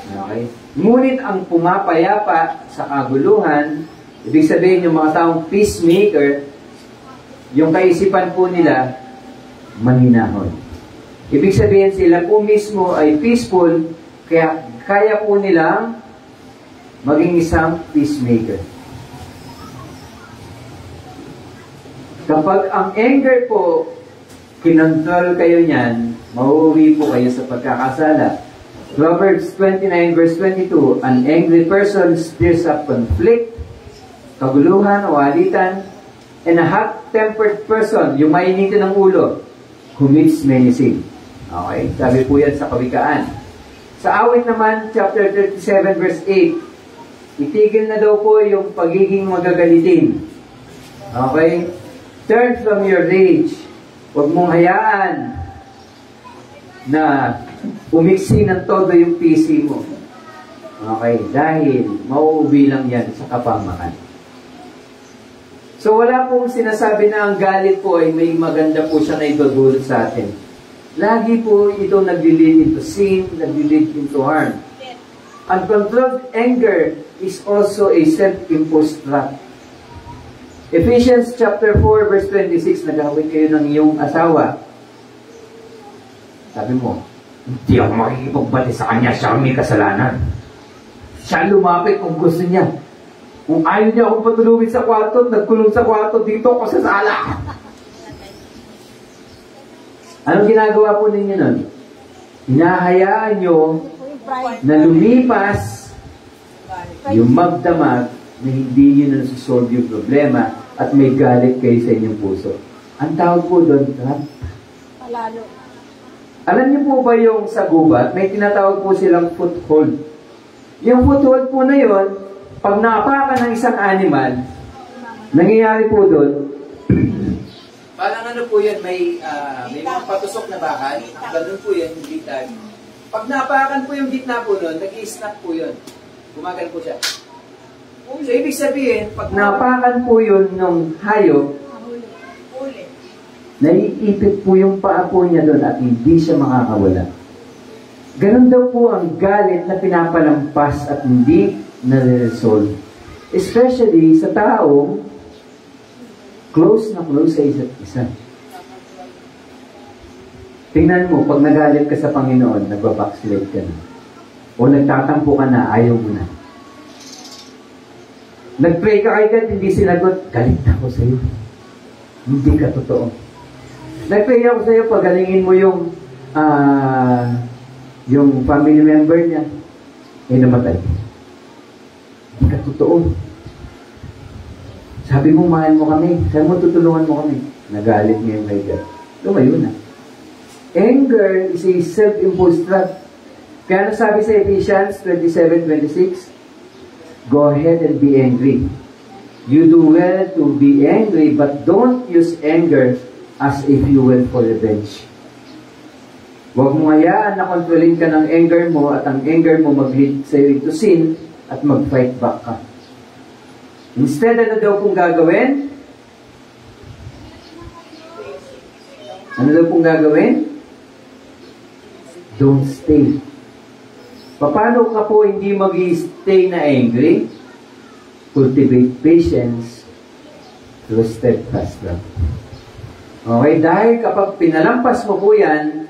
A: Okay? Ngunit ang pumapayapa sa kaguluhan, ibig sabihin yung mga taong peacemaker, yung kaisipan po nila, maninahon. Ibig sabihin sila po mismo ay peaceful, kaya kaya po nilang maging isang peacemaker. Kapag ang anger po, kinontrol kayo niyan, mauuwi po kayo sa pagkakasala. Proverbs 29 verse 22, an angry person stirs up conflict, kaguluhan o alitan, and a hot-tempered person, yung mainitin ng ulo, commits many sins. Okay? Sabi po yan sa Kawikaan. Sa awit naman, chapter 37 verse 8, Itigil na daw po yung pagiging magagalitin. Okay? Turn from your rage. Huwag mong hayaan na umiksi ng todo yung PC mo. Okay? Dahil mauuwi lang yan sa kapamakan. So wala pong sinasabi na ang galit po ay may maganda po siya na idudulot sa atin. Lagi po ito nag-lead into sin, nag-lead into harm. Uncontrolled anger is also a self-imposed trap. Ephesians chapter 4 verse 26, nag-away kayo ng iyong asawa. Sabi mo, hindi ako makikipagbati sa kanya, siya may kasalanan. Siya lumapit kung gusto niya. Kung ayaw niya akong patulungin sa kwarto, nagkulong sa kwarto, dito ako sa sala. Anong ginagawa po ninyo nun? Hinahayaan nyo na lumipas yung magdamag na hindi nyo nasusolve yung problema at may galit kayo sa inyong puso. Ang tawag po doon, trap.
B: Palalo.
A: Alam niyo po ba yung sa gubat, may tinatawag po silang foothold. Yung foothold po na yun, pag naapakan ng isang animal, nangyayari po doon, parang ano po yan, may mga patusok na bakal, ganun po yan, yung bitag. Pag naapakan po yung gitna po doon, nag-i-snap po yun. Gumagal po siya. So, ibig sabihin, pag naapakan po yun ng hayop, naiipit po yung paa po niya doon at hindi siya makakawala. Ganun daw po ang galit na pinapalampas at hindi na-resolve. Especially sa taong close na close sa isa't isa. Tingnan mo, pag nagalit ka sa Panginoon, nagbabackslide ka na. O nagtatampo ka na, ayaw mo na. Nag-pray ka kay God, hindi sinagot, galit ako sa iyo. Hindi ka totoo. Nag-pray ako sa iyo, pagalingin mo yung family member niya, ay namatay. Hindi ka totoo. Sabi mo, mahal mo kami. Sabi mo, tutulungan mo kami. Nagalit ngayon kay God. Lumayo na. Anger is a self-imposed trap. Kaya nasabi sa Ephesians 27:26, go ahead and be angry. You do well to be angry, but don't use anger as a fuel for revenge. Huwag mo hayaan na kontrolin ka ng anger mo at ang anger mo mag-lead sa'yo into sin at mag-fight back ka. Instead, ano daw pong gagawin? Ano daw pong gagawin? Don't stay. Paano ka po hindi mag-stay na angry? Cultivate patience through steadfast love. Okay? Dahil kapag pinalampas mo po yan,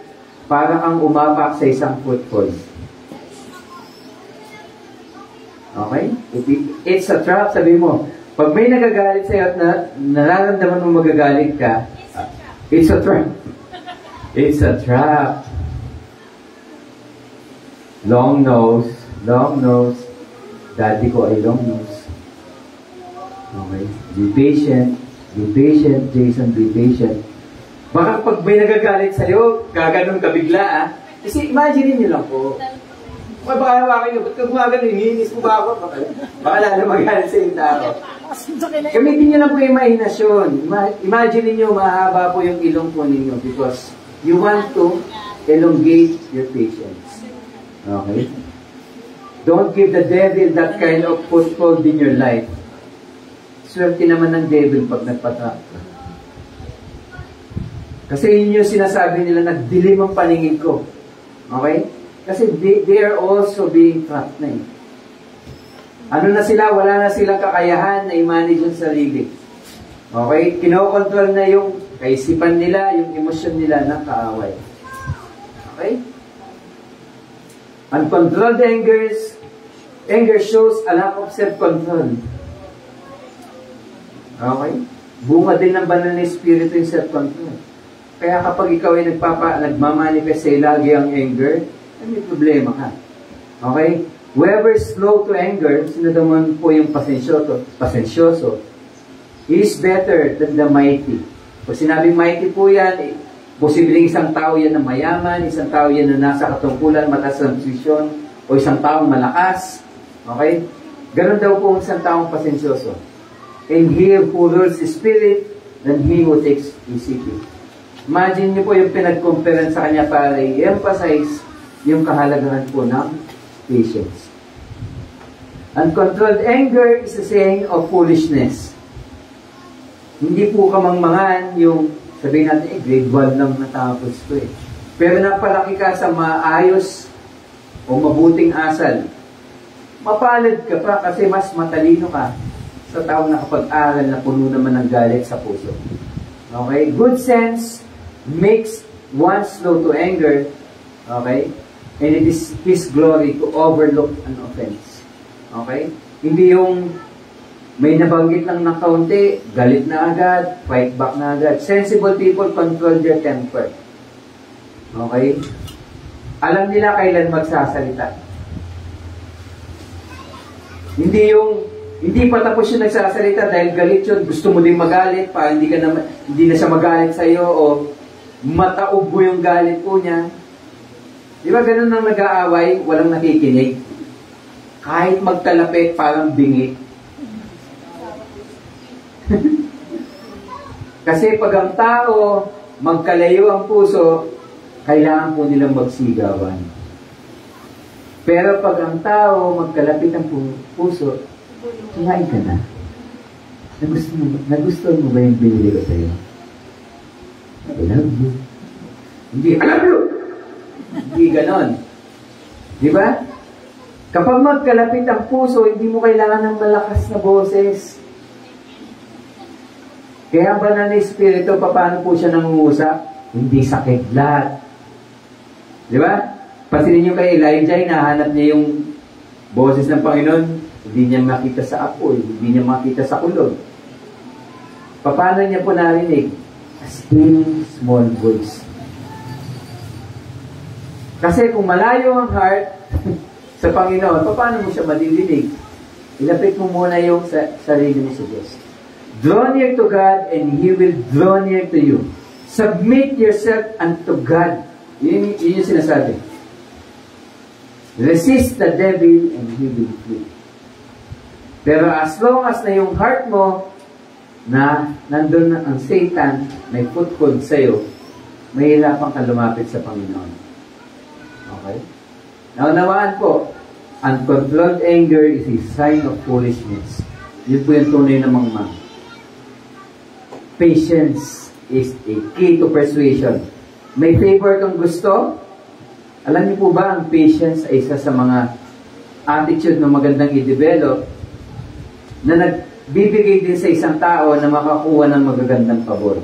A: para kang umapak sa isang foothold. Okay? It's a trap, sabi mo. Pag may nagagalit sa'yo at nararamdaman mo magagalit ka, it's a trap. It's a trap. Long nose. Long nose. Daddy ko ay long nose. Okay? Be patient. Be patient, Jason. Be patient. Baka pag may nagagalit sa'yo, gaganon ka bigla, ah. Kasi imagine niyo lang po. Baka hawakin nyo, ba't ka gumagano, hinihinis mo ba ako? Baka lalo magalit sa yung tao. Gamitin nyo lang po yung imahinasyon. Imagine niyo mahaba po yung ilong po ninyo because you want to elongate your patience. Okay? Don't give the devil that kind of foothold in your life. Swerte naman ng devil pag nagpatrap ka. Kasi yun yung sinasabi nila, nagdilim ang paningin ko. Okay? Kasi they are also being trapped na eh. Ano na sila? Wala na silang kakayahan na i-manage yung sarili. Okay? Kinokontrol na yung kaisipan nila, yung emosyon nila ng kaaway. Okay? Uncontrolled anger shows a lack of self-control. Okay? Bunga din ng banal na espiritu yung self-control. Kaya kapag ikaw ay nagmamanifest sa'yo lagi ang anger, ay may problema ka. Okay? Whoever is slow to anger, sino naman po yung pasensyoso, is better than the mighty. Pag sinabing mighty po yan, posibleng isang tao yan na mayaman, isang tao yan na nasa katungkulan, mataas ang posisyon, o isang taong malakas. Okay? Ganon daw po ang isang taong pasensyoso. And he who rules his spirit, then he who takes his city. Imagine niyo po yung pinag-compare sa kanya para i-emphasize yung kahalagahan po ng patience. Uncontrolled anger is a saying of foolishness. Hindi po kamangmangan yung sabihin natin, grade 1 lang natapos ko eh. Pero napalaki ka sa maayos o mabuting asal. Mapalad ka pa kasi mas matalino ka sa taong nakapag-aral na puno naman ng galit sa puso. Okay? Good sense makes one slow to anger. Okay? And it is His glory to overlook an offense. Okay? Hindi yung may nabanggit lang ng kaunti, galit na agad, fight back na agad. Sensible people control their temper. Okay? Alam nila kailan magsasalita. Hindi pa tapos yung nagsasalita dahil galit yun, gusto mo din magalit para hindi na siya magalit sa iyo o mataob mo yung galit po niya. Di ba ganun nang nag-aaway, walang nakikinig? Kahit magtalapit, parang bingi. Kasi pag ang tao, magkalayo ang puso, kailangan po nilang magsigawan. Pero pag ang tao, magkalapit ang puso, kumain ka na. Nagustuhan mo ba yung binili ko sa'yo? I love you. Hindi, I love you! Hindi ganon. Di ba? Kapag magkalapit ang puso, hindi mo kailangan ng malakas na boses. Kaya ba na Espiritu, paano po siya nangungusap? Hindi sa kidlat. Di ba? Pasinin nyo kay Elijah, nahanap niya yung boses ng Panginoon, hindi niya makita sa apoy, hindi niya makita sa kulog. Paano niya po narinig? A still small voice. Kasi kung malayo ang heart sa Panginoon, paano mo siya madidinig? Ilapit mo muna yung sarili mo sa Diyos. Draw near to God and He will draw near to you. Submit yourself unto God. Yun yung sinasabi. Resist the devil and he will flee. Pero as long as na yung heart mo na nandun na ang Satan, may foothold sa'yo, mahirapan ka lumapit sa Panginoon. Okay? Naunawaan po, uncontrolled anger is a sign of foolishness. Yun po yung tunay na mangmang. Patience is a key to persuasion. May favor kang gusto? Alam niyo po ba, ang patience ay isa sa mga attitude na magandang i-develop na nagbibigay din sa isang tao na makakuha ng magagandang pabor.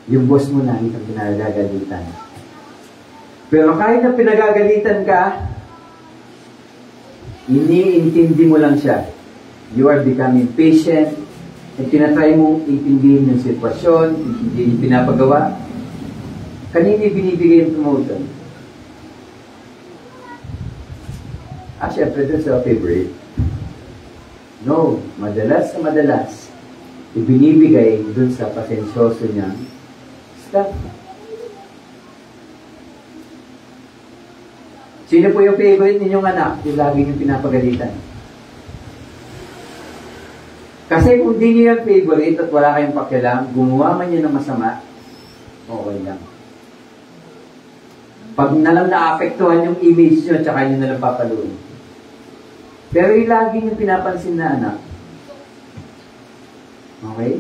A: Yung boss mo na, hindi kang pinagagalitan. Pero kahit na pinagagalitan ka, iniintindi mo lang siya. You are becoming patient, at tinatry mong intindihin yung sitwasyon, intindihin yung pinapagawa. Kanina binibigay yung promotion. Siyempre dun sa favorite. No, madalas na madalas, ibinibigay dun sa pasensyoso niya, staff. Sino po yung favorite ninyong anak? Yung lagi yung pinapagalitan. Kasi kung di niyo yung favorite at wala kayong pakialam, gumawa man niya ng masama, okay lang. Pag nalang naapektuhan yung image nyo, tsaka nyo nalang papaluin. Pero yung lagi yung pinapansin na anak, okay?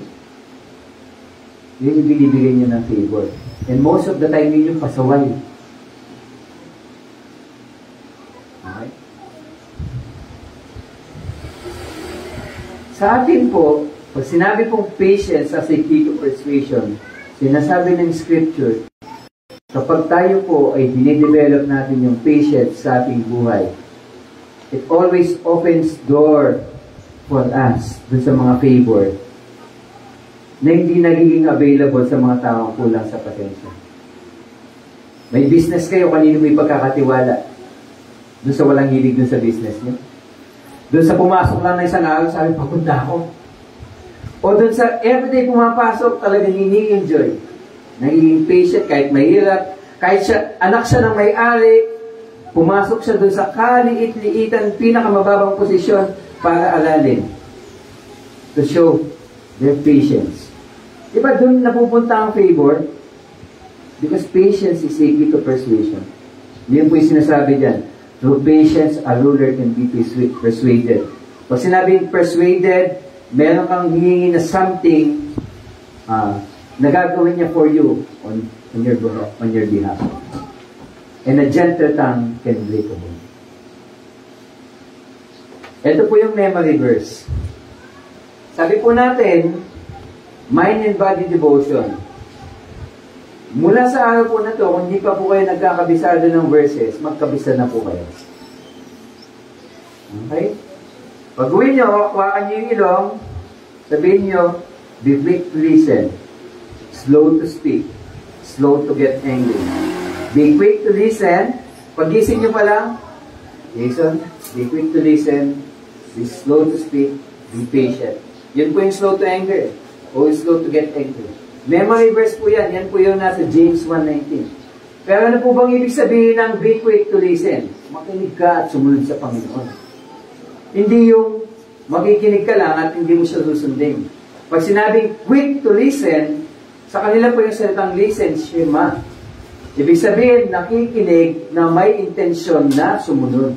A: Yun yung binibigay nyo ng favor. And most of the time, yun yung pasaway. Okay? Sa atin po, pag sinabi pong patience as a key to persuasion, sinasabi ng Scripture, kapag tayo po ay dinidevelop natin yung patience sa ating buhay, it always opens door for us dun sa mga favor na hindi nagiging available sa mga taong kulang sa pasensya. May business kayo, kanino may pagkakatiwala? Dun sa walang hilig dun sa business niyo? Doon sa pumasok lang na isang araw, sabi, papunta ako. O doon sa everyday pumapasok, talagang ini-enjoy. Nagiging patient, kahit mahirap, kahit siya, anak siya ng may-ari, pumasok siya dun sa kaliit-liitan, pinakamababang posisyon para alalin. To show their patience. Diba dun napupunta ang favor? Because patience is a key to persuasion. Yan po yung sinasabi dyan. Through patience, a ruler can be persuaded. Pag sinabing persuaded, meron kang hihingi na something na gagawin niya for you on your behalf. And a gentle tongue can break a bone. Ito po yung memory verse. Sabi po natin, mind and body devotion. Mula sa araw po na to, kung hindi pa po kayo nagkakabisado ng verses, magkabisa na po kayo. Okay? Pag-uwi nyo, hawakan nyo yung ilong, sabihin nyo, be quick to listen, slow to speak, slow to get angry. Be quick to listen. Pag-gising nyo pa lang, Jason, be quick to listen, be slow to speak, be patient. Yun po yung slow to anger, o slow to get angry. Memory verse po yan. Yan po yung nasa James 1:19. Pero ano po bang ibig sabihin ng be quick to listen? Makinig ka at sumunod sa Panginoon. Hindi yung makikinig ka lang at hindi mo siya susundin. Pag sinabing quick to listen, sa kanila po yung salitang listen, shema. Ibig sabihin, nakikinig na may intensyon na sumunod.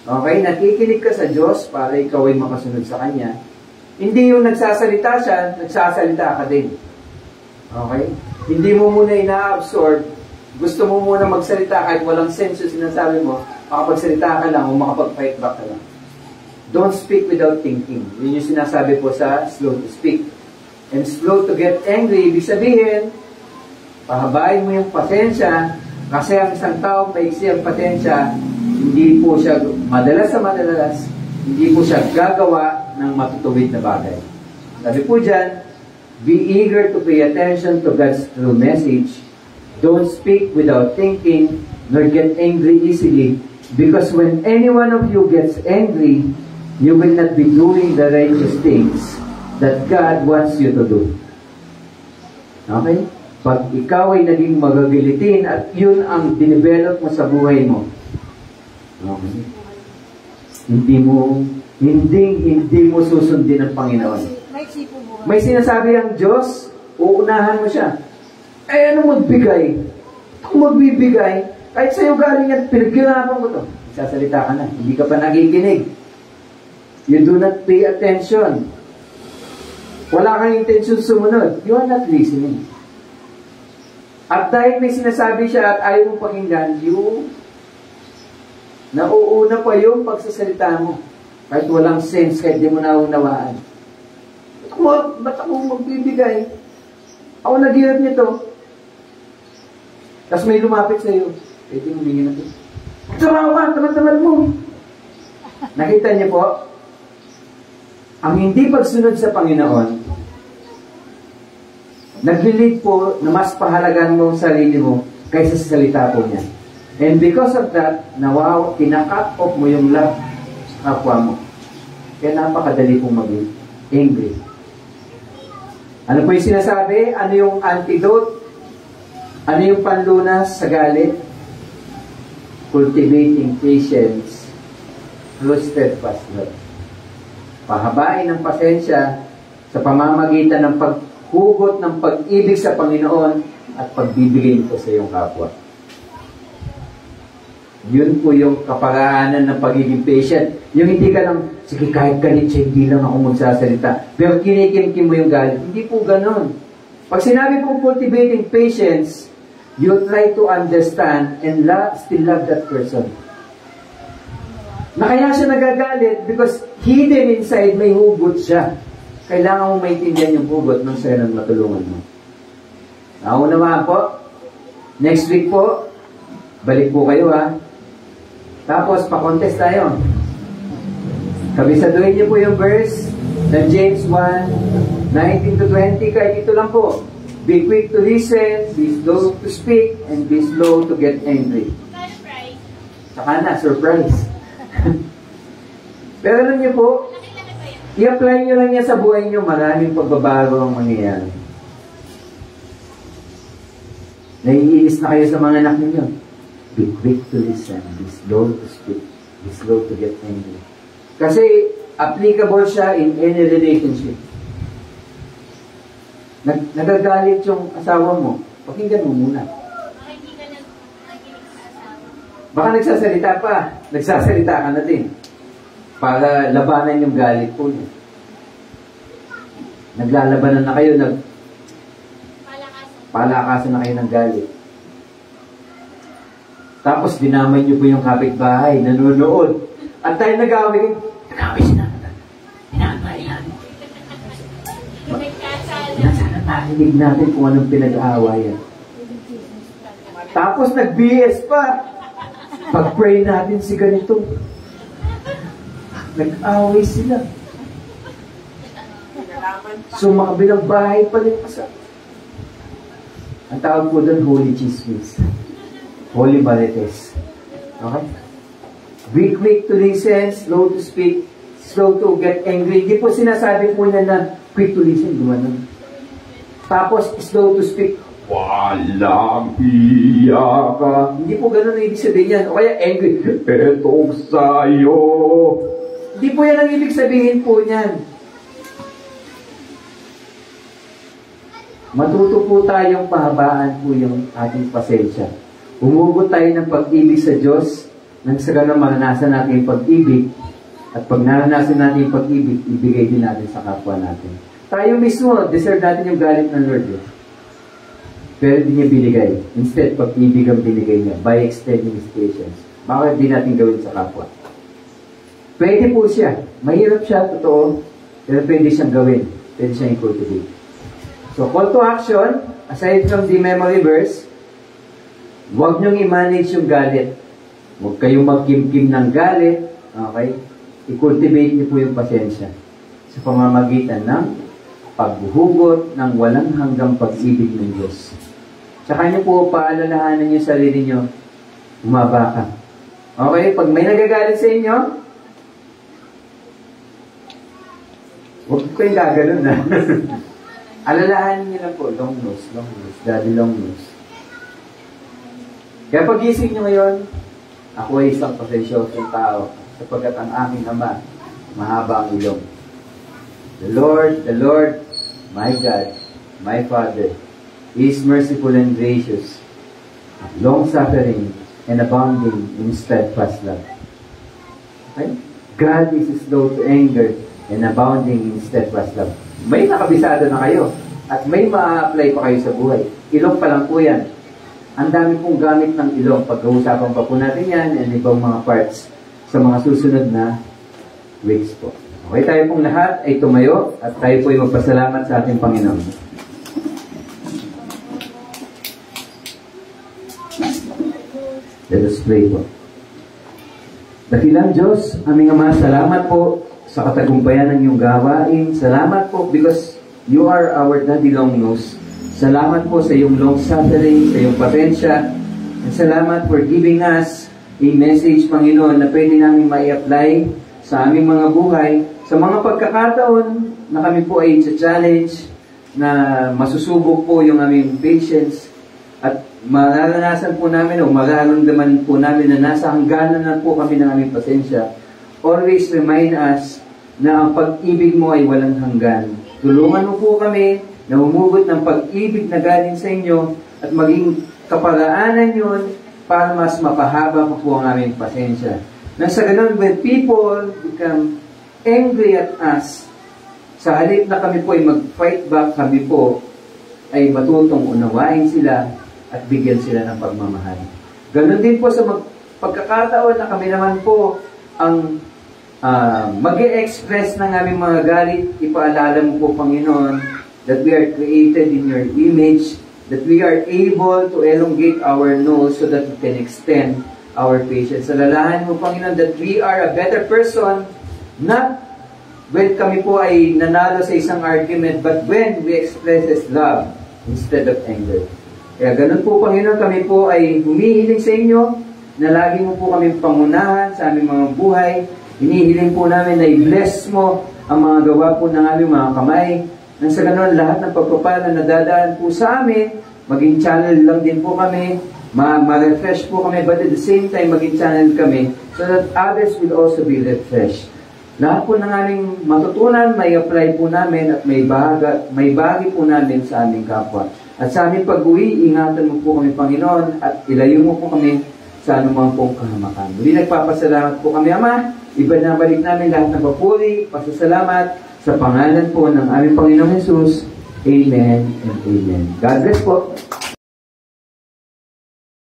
A: Okay? Nakikinig ka sa Diyos para ikaw ay makasunod sa Kanya. Hindi yung nagsasalita siya, nagsasalita ka din. Okay? Hindi mo muna ina-absorb. Gusto mo muna magsalita kahit walang sense yung sinasabi mo, makapagsalita ka lang o makapag-fight back ka lang. Don't speak without thinking. Yun yung sinasabi po sa slow to speak. And slow to get angry, ibig sabihin, pahabain mo yung pasensya, kasi ang isang tao maiksi ang pasensya, hindi po siya madalas, hindi po siya gagawa ng matutuwid na bagay. Sabi po dyan, be eager to pay attention to God's true message. Don't speak without thinking, nor get angry easily, because when any one of you gets angry, you will not be doing the righteous things that God wants you to do. Okay? Pag ikaw ay naging magagilitin at yun ang dinevelop mo sa buhay mo, okay? Hindi mo susundin ang Panginoon. May sinasabi ang Diyos, uunahan mo siya. Eh, ano magbigay? Kung magbibigay, kahit sa'yo galing yan, pinaghirapan mo to. Sasalita ka na, hindi ka pa nakikinig. You do not pay attention. Wala kang intention sumunod. You are not listening. At dahil may sinasabi siya at ayaw mong pakinggan, nauuna pa yung pagsasalita mo. Kahit walang sense, kahit di mo naunawaan. Ba't ako magbibigay? Ako naghirap nito. Tapos may lumapit sa'yo. Pwede mo hingin natin. Tama, tamad mo. Nakita niyo po? Ang hindi pagsunod sa Panginoon, nag-lead po na mas pahalagan mo ang sarili mo kaysa sa salita po niya. And because of that, kinakat off mo yung love sa kapwa mo. Kaya napakadali pong maging angry. Ano po yung sinasabi? Ano yung antidote? Ano yung panlunas sa galit? Cultivating patience through steadfast love. Pahabain ng pasensya sa pamamagitan ng paghugot ng pag-ibig sa Panginoon at pagbibigay nito sa iyong kapwa. Yun po yung kaparaanan ng pagiging patient. Yung hindi ka lang, sige kahit galit siya, hindi lang ako magsasalita. Pero kinikimkim mo yung galit. Hindi po ganon. Pag sinabi po cultivating patience, you try to understand and still love that person. Na kaya siya nagagalit because hidden inside may hugot siya. Kailangan mo maintindihan yung hugot ng sa'yo ng matulungan mo. Naunawaan po. Next week po, balik po kayo ha. Tapos, pa-contest tayo. Kabisaduhin niyo po yung verse ng James 1:19-20. Kahit ito lang po. Be quick to listen, be slow to speak, and be slow to get angry.
C: Surprise.
A: Saka na, surprise. Pero alam niyo po, i-apply niyo lang yan sa buhay niyo, maraming pagbabago ang mangyayari. Naiinis na kayo sa mga anak ninyo. Be quick to listen, be slow to speak, be slow to get angry. Kasi applicable siya in any relationship. Nagagalit yung asawa mo, pakinggan mo muna.
C: Baka hindi ka nakikinig sa asawa.
A: Baka nagsasalita pa, nagsasalita ka na din. Para labanan yung galit po niya. Naglalabanan na kayo, palakasan na kayo ng galit. Tapos dinamay niyo po yung kapitbahay, nanonood. At tayo nag-away si natin. Dinamay natin. Sana narinig natin kung anong pinag-aawayan. Tapos nag-BS pa. Pag-pray natin si ganito. Nag-away sila. So makabilang bahay pa rin pa. Ang tawag po doon, holy chismis. Holy marites. Okay? Be quick to listen, slow to speak, slow to get angry. Hindi po sinasabi po niya na quick to listen, gumanon. Tapos, slow to speak. Walang iya ka. Hindi po ganun ang ibig sabihin yan. O kaya angry. Etong sa'yo. Hindi po yan ang ibig sabihin po niyan. Matuto po tayong pahabaan po yung ating pasensya. Umugot tayo ng pag-ibig sa Diyos nang sa ganun maranasan natin yung pag-ibig at pag naranasan natin yung pag-ibig, ibigay din natin sa kapwa natin. Tayo mismo, deserve natin yung galit ng Lord. Pero di niya binigay. Instead, pag-ibig ang binigay niya by extending His patience. Bakit di natin gawin sa kapwa? Pwede po siya. Mahirap siya, totoo. Pero pwede siyang gawin. Pwede siyang i-cultivate. So, call to action, aside from the memory verse, huwag niyong i-manage yung galit. Huwag kayong magkimkim ng galit. Okay? I-cultivate niyo po yung pasensya sa pamamagitan ng paghuhugot ng walang hanggang pag-ibig ng Diyos. Tsaka niyo po paalalahanan niyo sarili niyo, umaba ka. Okay? Pag may nagagalit sa inyo, huwag kayong gaganon na. Alalahanin niyo lang po, long nose, daddy long nose. Kaya pag-isip nyo ngayon, ako ay isang pasensyosong tao sapagkat ang aming Ama, mahaba ang ilong. The Lord, my God, my Father, is merciful and gracious, long-suffering, and abounding in steadfast love. Okay? God is slow to anger and abounding in steadfast love. May nakabisado na kayo at may ma-apply pa kayo sa buhay. Ilong pa lang po yan. Ang dami pong gamit ng ilong. Pag-uusapan pa po natin yan and ibang mga parts sa mga susunod na weeks po. Okay, tayo pong lahat ay tumayo at tayo po ay magpasalamat sa ating Panginoon. Let us pray po. Dakilang Diyos, aming Ama, salamat po sa katagumpayan ng iyong gawain. Salamat po because you are our daddy long nose. Salamat po sa iyong long suffering, sa iyong pasensya. And salamat for giving us a message, Panginoon, na pwede namin mai-apply sa aming mga buhay. Sa mga pagkakataon na kami po ay challenge na masusubok po yung aming patience at mararanasan po namin o mararamdaman po namin na nasa hangganan na po kami ng aming pasensya. Always remind us na ang pag-ibig mo ay walang hanggan. Tulungan mo po kami na umugot ng pag-ibig na galing sa inyo at maging kaparaanan yun para mas mapahaba pa po ang aming pasensya. Nang sa ganun, when people become angry at us, sa halip na kami po ay mag-fight back, kami po ay matutong unawain sila at bigyan sila ng pagmamahal. Ganun din po sa pagkakataon na kami naman po ang mag-e-express ng aming mga galit. Ipaalala mo po, Panginoon, that we are created in your image, that we are able to elongate our nose so that we can extend our patience. Alalahan mo, Panginoon, that we are a better person, not when kami po ay nanalo sa isang argument, but when we express love instead of anger. Kaya ganun po, Panginoon, kami po ay humihiling sa inyo na lagi mo po kami pangunahan sa aming mga buhay. Hinihiling po namin na i-bless mo ang mga gawa po ng aming mga kamay. Nang sa ganun, lahat ng pagpapala na dadaan po sa amin, maging channel lang din po kami ma-refresh po kami, but at the same time, maging channel kami so that others will also be refreshed. Lahat po ng aming matutunan, may apply po namin at may bahagi po namin sa aming kapwa. At sa aming pag-uwi, ingatan mo po kami, Panginoon, at ilayo mo po kami sa anumang pong kahamakan. Muli nagpapasalamat po kami, Ama. Ibinabalik namin lahat ng papuri, pasasalamat sa pangalan po ng aming Panginoong Jesus. Amen and amen. God bless po.